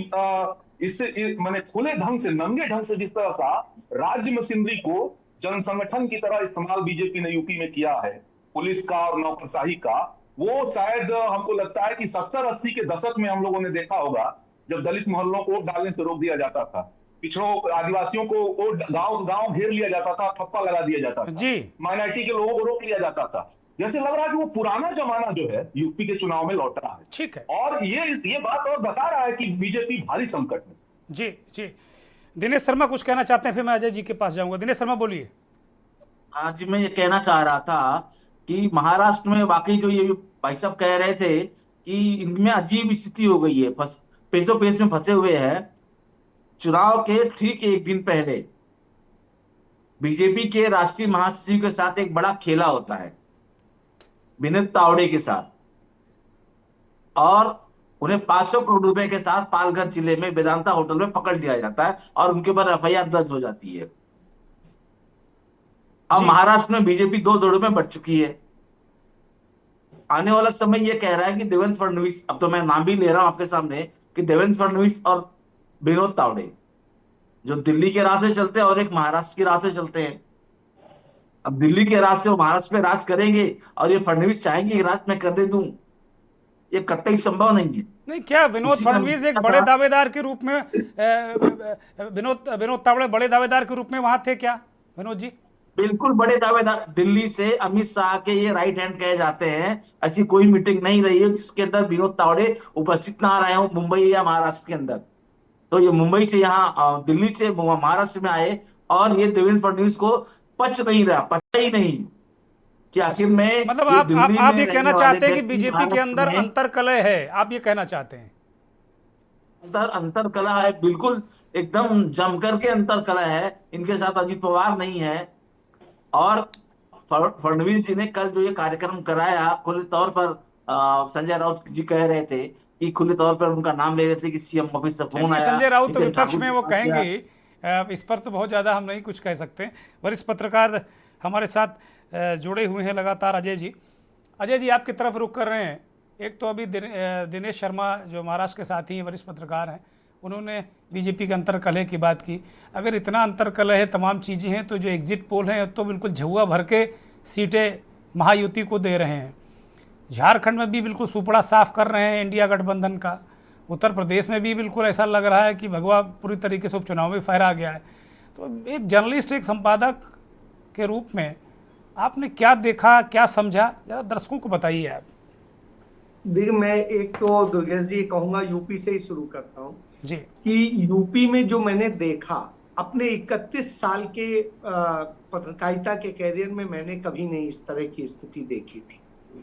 इससे मैंने खुले ढंग से, नंगे ढंग से जिस तरह का राज्य मशीनरी को जन संगठन की तरह इस्तेमाल बीजेपी ने यूपी में किया है, पुलिस का और नौकरशाही का, वो शायद हमको लगता है कि 70-80 के दशक में हम लोगों ने देखा होगा जब दलित मोहल्लों को वोट डालने से रोक दिया जाता था, पिछड़ों आदिवासियों को वोट गांव घेर लिया जाता था, ठप्पा लगा दिया जाता था, माइनॉरिटी के लोगों को रोक लिया जाता था। जैसे लग रहा है कि वो पुराना जमाना जो है यूपी के चुनाव में लौट रहा है। ठीक है। और ये बात और बता रहा है कि बीजेपी भारी संकट में। जी दिनेश शर्मा कुछ कहना चाहते हैं, फिर मैं अजय जी के पास जाऊंगा। दिनेश शर्मा बोलिए। हाँ जी, मैं ये कहना चाह रहा था कि महाराष्ट्र में वाकई जो ये भाई साहब कह रहे थे कि इनमें अजीब स्थिति हो गई है, पेचो पेच में फंसे हुए हैं। चुनाव के ठीक एक दिन पहले बीजेपी के राष्ट्रीय महासचिव के साथ एक बड़ा खेला होता है, विनीत तावड़े के साथ, और उन्हें 500 करोड़ रुपए के साथ पालघर जिले में वेदांता होटल में पकड़ लिया जाता है और उनके ऊपर एफआईआर दर्ज हो जाती है। अब जी। महाराष्ट्र में बीजेपी 2 दौड़ों में बढ़ चुकी है। आने वाला समय यह कह रहा है कि देवेंद्र फडणवीस, अब तो मैं नाम भी ले रहा हूं आपके सामने, कि देवेंद्र फडणवीस और विनोद तावड़े जो दिल्ली के राह से चलते हैं और एक महाराष्ट्र की राह से चलते हैं। अब दिल्ली के राज से वो महाराष्ट्र में राज करेंगे और ये फडणवीस चाहेंगे कि राज मैं करने दूं, ये कतई संभव नहीं है। नहीं, क्या विनोद इसी का फडणवीस एक मतलब बड़े था। दावेदार के रूप में विनोद तावड़े बड़े दावेदार के रूप में वहां थे क्या विनोद जी? बिल्कुल बड़े दावेदार, दिल्ली से अमित शाह के ये राइट हैंड कहे जाते हैं। ऐसी कोई मीटिंग नहीं रही है जिसके अंदर विनोद तावड़े उपस्थित ना रहे हो, मुंबई या महाराष्ट्र के अंदर। तो ये मुंबई से यहाँ दिल्ली से महाराष्ट्र में आए और ये देवेंद्र फडणवीस को पचा ही नहीं कि आखिर में मतलब ये आप दिल्ली आप में ये कहना रहने चाहते हैं वाले कि व्यक्ति बीजेपी के अंदर महाराष्ट्र में अंतर कलह है, आप ये कहना चाहते हैं? अंतर कला है, बिल्कुल एकदम जम करके अंतर कला है। इनके साथ अजित पवार नहीं है। और फडणवीस जी ने कल जो ये कार्यक्रम कराया, खुले तौर पर संजय राउत जी कह रहे थे कि खुले तौर पर उनका नाम ले रहे थे कि सीएम ऑफिस से फोन चलिए, आया, संजय राउत तो जितिन विपक्ष ठाकुर में के वो पास गया। कहेंगे, इस पर तो बहुत ज़्यादा हम नहीं कुछ कह सकते। वरिष्ठ पत्रकार हमारे साथ जुड़े हुए हैं लगातार। अजय जी आपकी तरफ रुख कर रहे हैं। एक तो अभी दिनेश शर्मा जो महाराष्ट्र के साथी हैं, वरिष्ठ पत्रकार हैं, उन्होंने बीजेपी के अंतर कलह की बात की। अगर इतना अंतर कलह है, तमाम चीज़ें हैं, तो जो एग्जिट पोल हैं तो बिल्कुल झुआ भर के सीटें महायुति को दे रहे हैं। झारखंड में भी बिल्कुल सुपड़ा साफ कर रहे हैं इंडिया गठबंधन का। उत्तर प्रदेश में भी बिल्कुल ऐसा लग रहा है कि भगवा पूरी तरीके से उपचुनाव में फहरा गया है। तो एक जर्नलिस्ट, एक संपादक के रूप में आपने क्या देखा, क्या समझा, जरा दर्शकों को बताइए आप। देखिए, मैं एक तो दुर्गेश जी कहूंगा, यूपी से ही शुरू करता हूँ जी। कि यूपी में जो मैंने देखा अपने 31 साल के पत्रकारिता के कैरियर में, मैंने कभी नहीं इस तरह की स्थिति देखी थी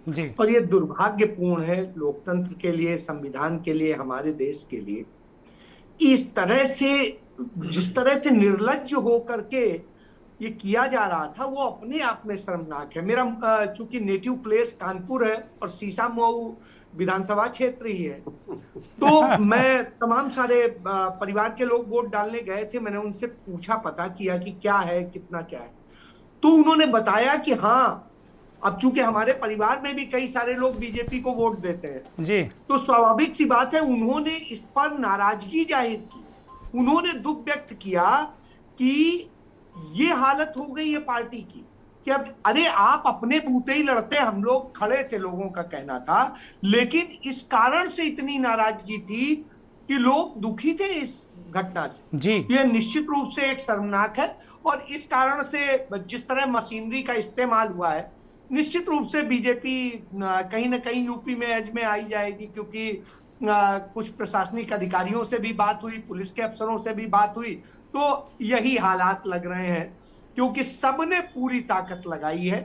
जी। और ये दुर्भाग्यपूर्ण है लोकतंत्र के लिए, संविधान के लिए, हमारे देश के लिए। इस तरह से, जिस तरह से निर्लज्ज हो करके ये किया जा रहा था, वो अपने आप में शर्मनाक है। मेरा चूंकि नेटिव प्लेस कानपुर है और सीसामऊ विधानसभा क्षेत्र ही है, तो मैं तमाम सारे परिवार के लोग वोट डालने गए थे। मैंने उनसे पूछा, पता किया कि क्या है, कितना क्या है, तो उन्होंने बताया कि हाँ, अब चूंकि हमारे परिवार में भी कई सारे लोग बीजेपी को वोट देते हैं जी। तो स्वाभाविक सी बात है उन्होंने इस पर नाराजगी जाहिर की। उन्होंने दुख व्यक्त किया कि ये हालत हो गई है पार्टी की कि अब, अरे आप अपने बूते ही लड़ते, हम लोग खड़े थे, लोगों का कहना था, लेकिन इस कारण से इतनी नाराजगी थी कि लोग दुखी थे इस घटना से। जी। यह निश्चित रूप से एक शर्मनाक है और इस कारण से जिस तरह मशीनरी का इस्तेमाल हुआ है, निश्चित रूप से बीजेपी कहीं ना कहीं यूपी में एज में आई जाएगी, क्योंकि कुछ प्रशासनिक अधिकारियों से भी बात हुई, पुलिस के अफसरों से भी बात हुई, तो यही हालात लग रहे हैं, क्योंकि सबने पूरी ताकत लगाई है,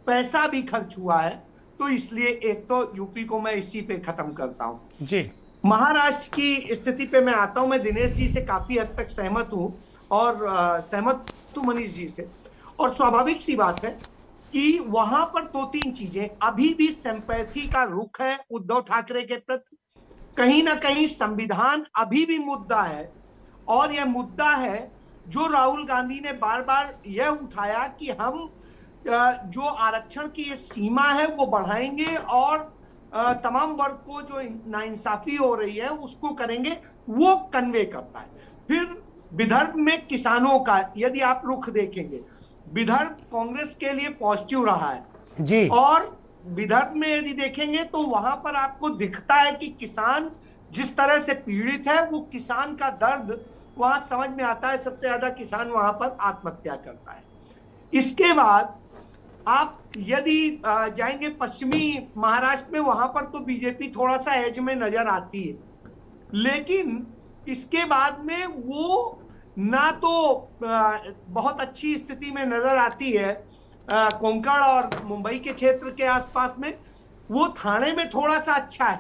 पैसा भी खर्च हुआ है। तो इसलिए एक तो यूपी को मैं इसी पे खत्म करता हूं। जी। महाराष्ट्र की स्थिति पे मैं आता हूं। मैं दिनेश जी से काफी हद तक सहमत हूं और सहमत हूं मनीष जी से। और स्वाभाविक सी बात है कि वहां पर 2-3 चीजें, अभी भी सिंपैथी का रुख है उद्धव ठाकरे के प्रति। कहीं ना कहीं संविधान अभी भी मुद्दा है और यह मुद्दा है जो राहुल गांधी ने बार बार यह उठाया कि हम जो आरक्षण की सीमा है वो बढ़ाएंगे और तमाम वर्ग को जो नाइंसाफी हो रही है उसको करेंगे, वो कन्वे करता है। फिर विदर्भ में किसानों का यदि आप रुख देखेंगे, विदर्भ कांग्रेस के लिए पॉजिटिव रहा है जी। और विदर्भ में यदि देखेंगे तो वहां पर आपको दिखता है कि किसान जिस तरह से पीड़ित है, वो किसान का दर्द वहां समझ में आता है। सबसे ज्यादा किसान वहां पर आत्महत्या करता है। इसके बाद आप यदि जाएंगे पश्चिमी महाराष्ट्र में, वहां पर तो बीजेपी थोड़ा सा एज में नजर आती है, लेकिन इसके बाद में वो ना तो बहुत अच्छी स्थिति में नजर आती है कोंकण और मुंबई के क्षेत्र के आसपास में, वो थाने में थोड़ा सा अच्छा है,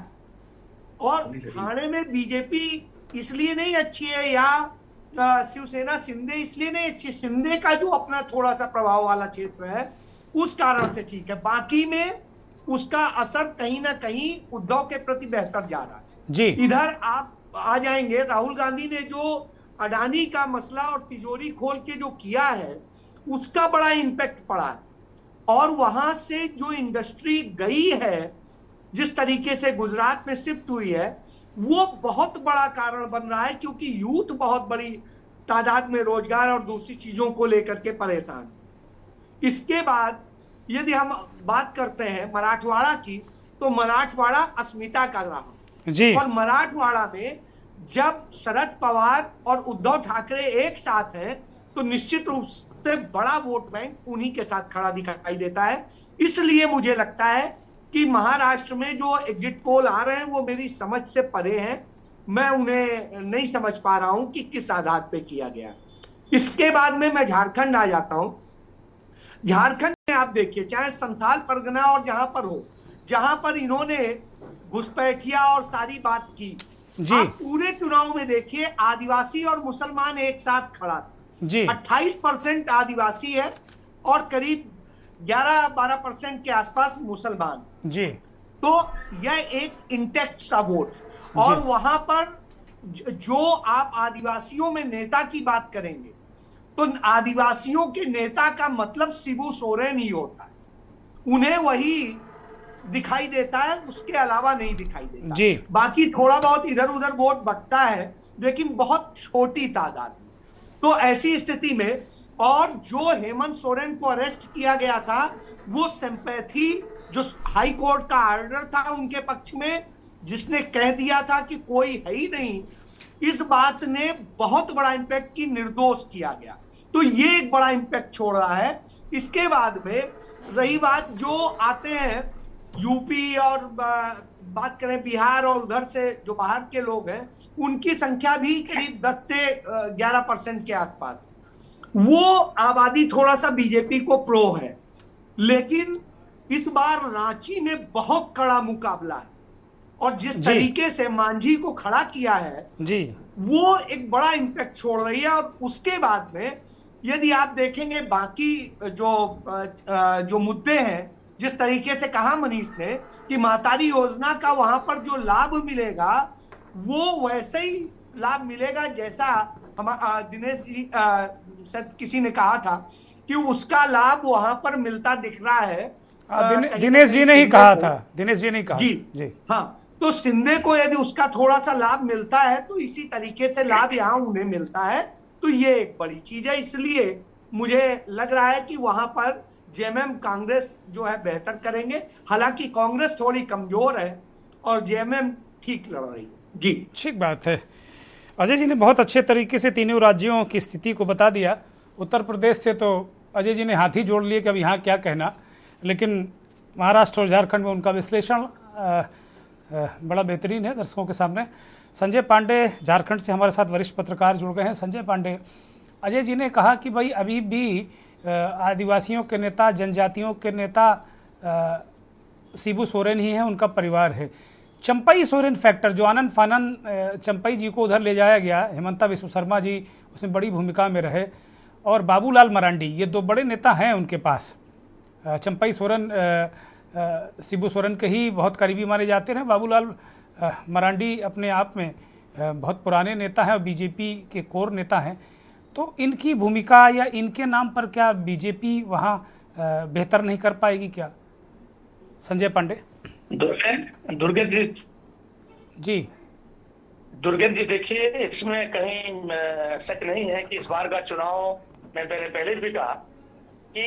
और थाने में बीजेपी इसलिए नहीं अच्छी है, या शिवसेना शिंदे इसलिए नहीं अच्छी, शिंदे का जो अपना थोड़ा सा प्रभाव वाला क्षेत्र है उस कारण से ठीक है, बाकी में उसका असर कहीं ना कहीं उद्धव के प्रति बेहतर जा रहा है जी। इधर आप आ जाएंगे, राहुल गांधी ने जो अडानी का मसला और तिजोरी खोल के जो किया है उसका बड़ा इंपैक्ट पड़ा है, और वहां से जो इंडस्ट्री गई है, जिस तरीके से गुजरात में शिफ्ट हुई है, वो बहुत बड़ा कारण बन रहा है, क्योंकि यूथ बहुत बड़ी तादाद में रोजगार और दूसरी चीजों को लेकर के परेशान है। इसके बाद यदि हम बात करते हैं मराठवाड़ा की, तो मराठवाड़ा अस्मिता का रहा जी। और मराठवाड़ा में जब शरद पवार और उद्धव ठाकरे एक साथ हैं तो निश्चित रूप से बड़ा वोट बैंक उन्हीं के साथ खड़ा दिखाई देता है। इसलिए मुझे लगता है कि महाराष्ट्र में जो एग्जिट पोल आ रहे हैं वो मेरी समझ से परे हैं, मैं उन्हें नहीं समझ पा रहा हूं कि किस आधार पे किया गया। इसके बाद में मैं झारखंड आ जाता हूं। झारखंड में आप देखिए, चाहे संथाल परगना और जहां पर इन्होंने घुसपैठिया और सारी बात की, आप पूरे चुनाव में देखिए आदिवासी और मुसलमान एक साथ खड़ा जी। 28% आदिवासी है और करीब 11-12% के आसपास मुसलमान जी। तो यह एक इंटैक्ट सा वोट, और वहां पर जो आप आदिवासियों में नेता की बात करेंगे तो आदिवासियों के नेता का मतलब शिबू सोरेन ही होता है, उन्हें वही दिखाई देता है, उसके अलावा नहीं दिखाई देता जी। बाकी थोड़ा बहुत इधर उधर वोट बटता है, लेकिन बहुत छोटी तादाद में। तो ऐसी स्थिति में, और जो हेमंत सोरेन को अरेस्ट किया गया था वो सिंपैथी, जो हाई कोर्ट का ऑर्डर था उनके पक्ष में, जिसने कह दिया था कि कोई है ही नहीं, इस बात ने बहुत बड़ा इंपैक्ट की निर्दोष किया गया, तो ये एक बड़ा इंपैक्ट छोड़ रहा है। इसके बाद में रही बात जो आते हैं यूपी और बात करें बिहार और उधर से जो बाहर के लोग हैं, उनकी संख्या भी करीब 10 से 11% के आसपास, वो आबादी थोड़ा सा बीजेपी को प्रो है, लेकिन इस बार रांची में बहुत कड़ा मुकाबला है, और जिस तरीके से मांझी को खड़ा किया है जी, वो एक बड़ा इंपैक्ट छोड़ रही है। और उसके बाद में यदि आप देखेंगे बाकी जो मुद्दे हैं, जिस तरीके से कहा मनीष ने कि महतारी योजना का वहां पर जो लाभ मिलेगा वो वैसे ही लाभ मिलेगा जैसा हम दिनेश जी किसी ने कहा था कि उसका लाभ वहां पर मिलता दिख रहा है। दिनेश जी ने ही कहा था, दिनेश जी ने कहा जी। हाँ, तो शिंदे को यदि उसका थोड़ा सा लाभ मिलता है तो इसी तरीके से लाभ यहाँ उन्हें मिलता है, तो ये एक बड़ी चीज है। इसलिए मुझे लग रहा है कि वहां पर जेएमएम कांग्रेस जो है बेहतर करेंगे, हालांकि कांग्रेस थोड़ी कमजोर है और जेएमएम ठीक लड़ रही है। जी, ठीक बात है। अजय जी ने बहुत अच्छे तरीके से तीनों राज्यों की स्थिति को बता दिया। उत्तर प्रदेश से तो अजय जी ने हाथ ही जोड़ लिए कि अब यहाँ क्या कहना, लेकिन महाराष्ट्र और झारखंड में उनका विश्लेषण बड़ा बेहतरीन है दर्शकों के सामने। संजय पांडे झारखंड से हमारे साथ वरिष्ठ पत्रकार जुड़ गए हैं। संजय पांडे, अजय जी ने कहा कि भाई अभी भी आदिवासियों के नेता, जनजातियों के नेता शिबू सोरेन ही हैं, उनका परिवार है। चंपई सोरेन फैक्टर, जो आनंद फानन चंपई जी को उधर ले जाया गया, हेमंता विश्व शर्मा जी उसमें बड़ी भूमिका में रहे, और बाबूलाल मरांडी, ये दो बड़े नेता हैं उनके पास। चंपई सोरेन शिबू सोरेन के ही बहुत करीबी माने जाते हैं। बाबूलाल मरांडी अपने आप में बहुत पुराने नेता हैं और बीजेपी के कोर नेता हैं। तो इनकी भूमिका या इनके नाम पर क्या बीजेपी वहाँ बेहतर नहीं कर पाएगी क्या? संजय पांडे। दुर्गेश जी देखिए, इसमें कहीं शक नहीं है कि इस बार का चुनाव, मैं पहले भी कहा कि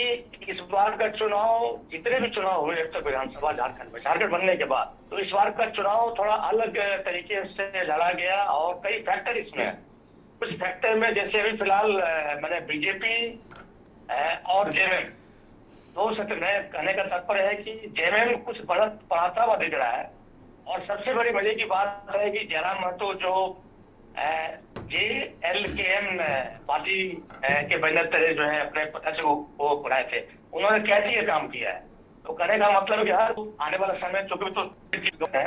इस बार का चुनाव, जितने भी चुनाव हुए अब तक विधानसभा झारखंड बनने के बाद, तो इस बार का चुनाव थोड़ा अलग तरीके से लड़ा गया और कई फैक्टर इसमें है। कुछ फैक्टर में जैसे अभी फिलहाल मैंने बीजेपी और जेएमएम दो सत्र में कहने का तात्पर्य है कि जेएमएम कुछ बढ़ाता हुआ दिख रहा है। और सबसे बड़ी मजे की बात है कि जयराम महतो जो JLKM पार्टी के बैनर तले जो है अपने अध्यक्ष को बनाए थे, उन्होंने कैची ये काम किया है। तो कहने का मतलब यार आने वाला समय चूंकि तो है,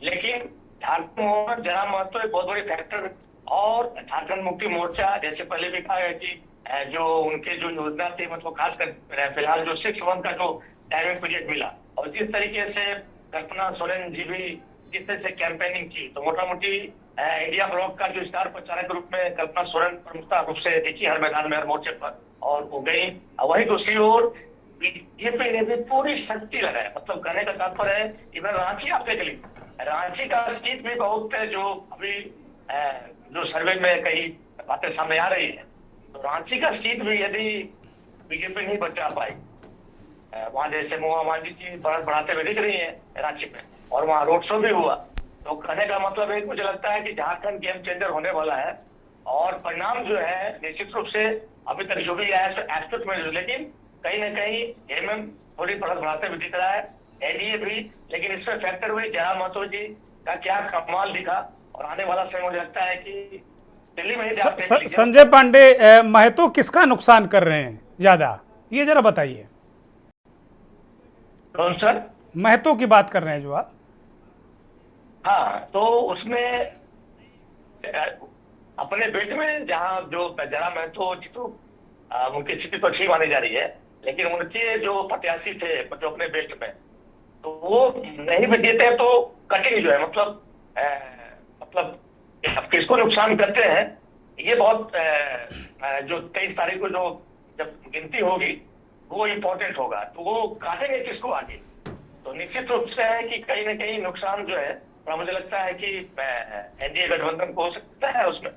लेकिन झारखंड जरा महत्व एक बहुत बड़ी फैक्टर, और झारखंड मुक्ति मोर्चा जैसे पहले भी कहा है कि जो उनके जो योजना थी, मतलब खासकर फिलहाल जो 6 मंथ का जो टाइमिंग पीरियड मिला, और जिस तरीके से कल्पना सोरेन जी भी जिस तरह से कैंपेनिंग की, तो मोटा मोटी इंडिया ब्लॉक का जो स्टार प्रचारक के रूप में कल्पना सोरेन प्रमुखता रूप से दिखी हर मैदान में, हर मोर्चे पर, और वो गई। वही दूसरी ओर बीजेपी ने भी पूरी शक्ति लगाई, मतलब कहने का तात्पर्य है, इधर रांची आप देख लीजिए, रांची का सीट भी बहुत है, जो अभी जो सर्वे में कई बातें सामने आ रही है, तो रांची का सीट भी यदि बीजेपी नहीं बचा पाई, वहां जैसे मोहा मांझी जी बढ़त बढ़ाते हुए दिख रही है रांची में, और वहां रोड शो भी हुआ, तो कहने का मतलब है मुझे लगता है कि झारखंड गेम चेंजर होने वाला है, और परिणाम जो है निश्चित रूप से अभी तक जो भी आया है एब्सोल्यूट में, लेकिन कहीं ना कहीं एमएम थोड़ी बढ़त बढ़ाते हुए दिख रहा है, एनडीए भी, लेकिन इसमें फैक्टर हुई जयराम महतो जी का क्या कमाल दिखा, और आने वाला समय मुझे लगता है कि दिल्ली में ही संजय पांडे, महतो किसका नुकसान कर रहे हैं ज्यादा, ये जरा बताइए। कौन सर? महतो की बात कर रहे हैं जो आप। हाँ, तो उसमें अपने बेल्ट में जहाँ जो जयराम महतो जी, तो उनकी स्थिति तो अच्छी मानी जा रही है, लेकिन उनके जो प्रत्याशी थे जो अपने बेल्ट में, तो वो नहीं भी जीते तो कटिंग जो है, मतलब अब किसको नुकसान करते हैं, ये बहुत जो 23 तारीख को जो जब गिनती होगी वो इम्पोर्टेंट होगा, तो वो काटेंगे किसको आगे, तो निश्चित रूप से है कि कहीं ना कहीं नुकसान जो है, और मुझे लगता है कि एनडीए गठबंधन को हो सकता है उसमें।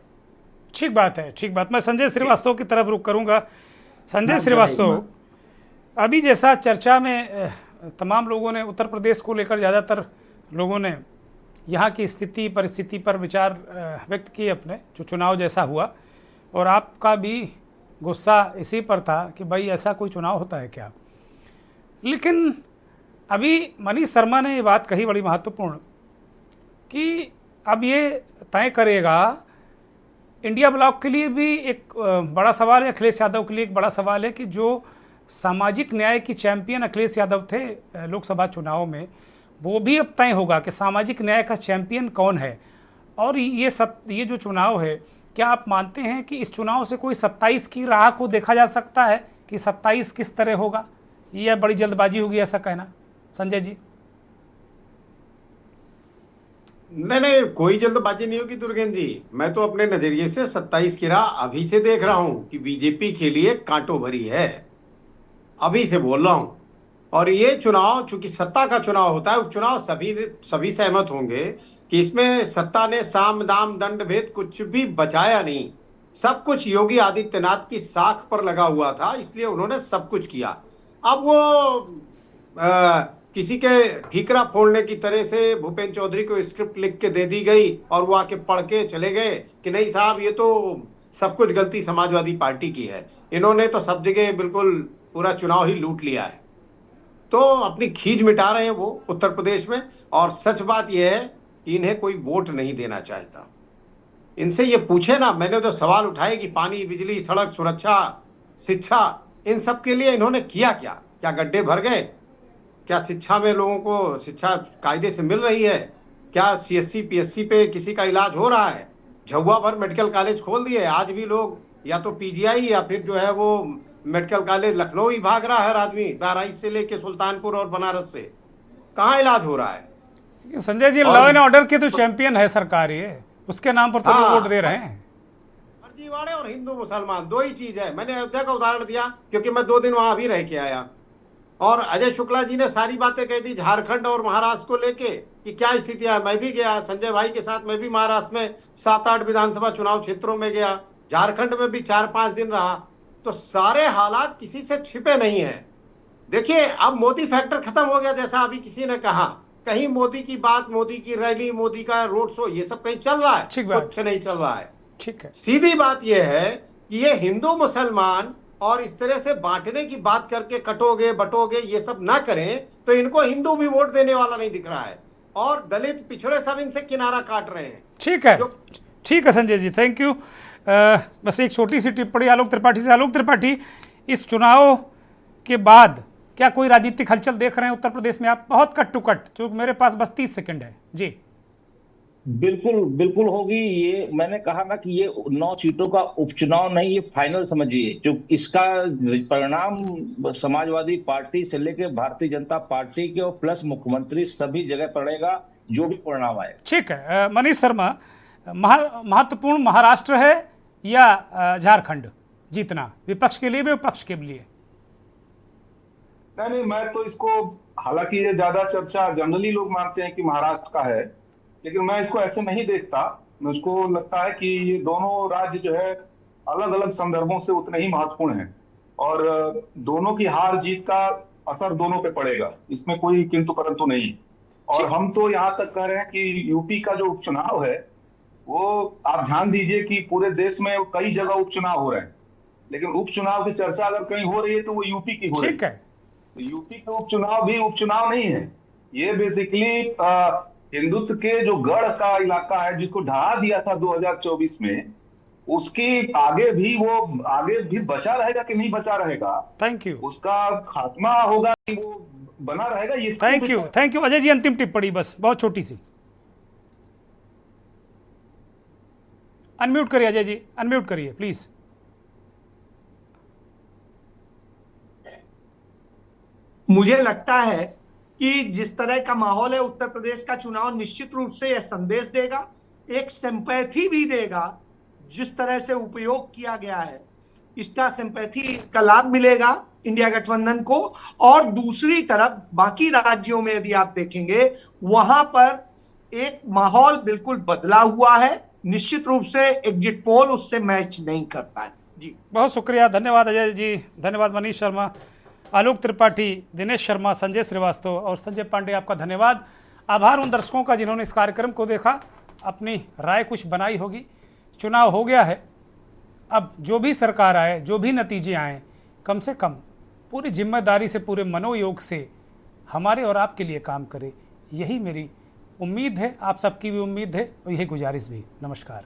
ठीक बात है, ठीक बात। मैं संजय श्रीवास्तव की तरफ रुख करूंगा। संजय श्रीवास्तव, अभी जैसा चर्चा में तमाम लोगों ने उत्तर प्रदेश को लेकर, ज़्यादातर लोगों ने यहाँ की स्थिति परिस्थिति पर विचार व्यक्त किए अपने, जो चुनाव जैसा हुआ, और आपका भी गुस्सा इसी पर था कि भाई ऐसा कोई चुनाव होता है क्या। लेकिन अभी मनीष शर्मा ने ये बात कही बड़ी महत्वपूर्ण, कि अब ये तय करेगा, इंडिया ब्लॉक के लिए भी एक बड़ा सवाल है, अखिलेश यादव के लिए एक बड़ा सवाल है कि जो सामाजिक न्याय की चैंपियन अखिलेश यादव थे लोकसभा चुनाव में, वो भी अब तय होगा कि सामाजिक न्याय का चैंपियन कौन है। और ये जो चुनाव है, क्या आप मानते हैं कि इस चुनाव से कोई 27 की राह को देखा जा सकता है कि 27 किस तरह होगा, या बड़ी जल्दबाजी होगी ऐसा कहना, संजय जी? नहीं, कोई जल्दबाजी नहीं होगी दुर्गेंद्र जी। मैं तो अपने नजरिए से 27 की राह अभी से देख रहा हूं कि बीजेपी के लिए कांटो भरी है, अभी से बोल रहा हूं। और ये चुनाव चूंकि सत्ता का चुनाव होता है, उस चुनाव सभी सहमत होंगे कि इसमें सत्ता ने साम दाम दंड भेद कुछ भी बचाया नहीं, सब कुछ योगी आदित्यनाथ की साख पर लगा हुआ था, इसलिए उन्होंने सब कुछ किया। अब वो किसी के ठीकरा फोड़ने की तरह से भूपेंद्र चौधरी को स्क्रिप्ट लिख के दे दी गई, और वो आके पढ़ के चले गए कि नहीं साहब, ये तो सब कुछ गलती समाजवादी पार्टी की है, इन्होंने तो सब जगह बिल्कुल पूरा चुनाव ही लूट लिया है। तो अपनी खींच मिटा रहे हैं वो उत्तर प्रदेश में। और सच बात यह है कि इन्हें कोई वोट नहीं देना चाहता। इनसे ये पूछे ना, मैंने तो सवाल उठाए कि पानी, बिजली, सड़क, सुरक्षा, शिक्षा, इन सब के लिए इन्होंने किया क्या? क्या गड्ढे भर गए? क्या शिक्षा में लोगों को शिक्षा कायदे से मिल रही है? क्या सीएससी पीएससी पे किसी का इलाज हो रहा है? झुआ भर मेडिकल कॉलेज खोल दिए, आज भी लोग या तो पीजीआई या फिर जो है वो मेडिकल कॉलेज लखनऊ ही भाग रहा है, हर आदमी बहराइच से लेके सुल्तानपुर और बनारस से। कहाँ इलाज हो रहा है? Sanjay ji, law and order के तो चैंपियन है सरकार, ये उसके नाम पर तो लोग वोट दे रहे हैं। फर्जीवाड़े और हिंदू मुसलमान दो ही चीज है। मैंने अयोध्या का उदाहरण दिया क्योंकि मैं 2 दिन वहां भी रह के आया, और अजय शुक्ला जी ने सारी बातें कह दी झारखंड और महाराष्ट्र को लेके कि क्या स्थितियां। मैं भी गया संजय भाई के साथ, मैं भी महाराष्ट्र में 7-8 विधानसभा चुनाव क्षेत्रों में गया, झारखंड में भी 4-5 दिन रहा, तो सारे हालात किसी से छिपे नहीं है। देखिए, अब मोदी फैक्टर खत्म हो गया, जैसा अभी किसी ने कहा, कहीं मोदी की बात, मोदी की रैली, मोदी का रोड शो, ये सब कहीं चल रहा है? कुछ नहीं चल रहा है। ठीक है, सीधी बात यह है कि ये हिंदू मुसलमान और इस तरह से बांटने की बात करके कटोगे बटोगे ये सब ना करें तो इनको हिंदू भी वोट देने वाला नहीं दिख रहा है, और दलित पिछड़े सब इनसे किनारा काट रहे हैं। ठीक है, ठीक है संजय जी, थैंक यू। बस एक छोटी सी टिप्पणी आलोक त्रिपाठी से। आलोक त्रिपाठी, इस चुनाव के बाद क्या कोई राजनीतिक हलचल देख रहे हैं उत्तर प्रदेश में आप? बहुत कट टू कट, जो मेरे पास बस 30 सेकंड है जी। बिल्कुल बिल्कुल होगी। ये मैंने कहा ना कि ये 9 सीटों का उपचुनाव नहीं, ये फाइनल समझिए। जो इसका परिणाम समाजवादी पार्टी से लेकर भारतीय जनता पार्टी के और प्लस मुख्यमंत्री सभी जगह पड़ेगा, जो भी परिणाम आए। ठीक है मनीष शर्मा, महत्वपूर्ण महाराष्ट्र है या झारखंड जीतना, विपक्ष के लिए भी विपक्ष के लिए? नहीं, मैं तो इसको, हालांकि ये ज्यादा चर्चा जनरली लोग मानते हैं कि महाराष्ट्र का है, लेकिन मैं इसको ऐसे नहीं देखता। मुझको लगता है कि ये दोनों राज्य जो है अलग अलग संदर्भों से उतने ही महत्वपूर्ण हैं, और दोनों की हार जीत का असर दोनों पे पड़ेगा, इसमें कोई किंतु परंतु नहीं। और हम तो यहाँ तक कह रहे हैं कि यूपी का जो उपचुनाव है, वो आप ध्यान दीजिए कि पूरे देश में कई जगह उपचुनाव हो रहे हैं, लेकिन उपचुनाव की चर्चा अगर कहीं हो रही है तो वो यूपी की हो रही है। ठीक है, यूपी का उपचुनाव भी उपचुनाव नहीं है, ये बेसिकली हिंदुत्व के जो गढ़ का इलाका है, जिसको ढहा दिया था 2024 में, उसकी आगे भी बचा रहेगा कि नहीं बचा रहेगा, थैंक यू, उसका खात्मा होगा कि वो बना रहेगा, ये थैंक यू अजय जी। अंतिम टिप्पणी बस बहुत छोटी सी, अनम्यूट करिए अजय जी, अनम्यूट करिए प्लीज। मुझे लगता है कि जिस तरह का माहौल है, उत्तर प्रदेश का चुनाव निश्चित रूप से यह संदेश देगा, एक सिंपैथी भी देगा। जिस तरह से उपयोग किया गया है, इसका सिंपैथी का लाभ मिलेगा इंडिया गठबंधन को। और दूसरी तरफ बाकी राज्यों में यदि आप देखेंगे, वहां पर एक माहौल बिल्कुल बदला हुआ है। निश्चित रूप से एग्जिट पोल उससे मैच नहीं करता है जी। बहुत शुक्रिया, धन्यवाद अजय जी, धन्यवाद मनीष शर्मा, आलोक त्रिपाठी, दिनेश शर्मा, संजय श्रीवास्तव और संजय पांडे, आपका धन्यवाद। आभार उन दर्शकों का जिन्होंने इस कार्यक्रम को देखा, अपनी राय कुछ बनाई होगी। चुनाव हो गया है, अब जो भी सरकार आए, जो भी नतीजे आए, कम से कम पूरी जिम्मेदारी से, पूरे मनोयोग से हमारे और आपके लिए काम करे, यही मेरी उम्मीद है, आप सबकी भी उम्मीद है और यही गुजारिश भी। नमस्कार।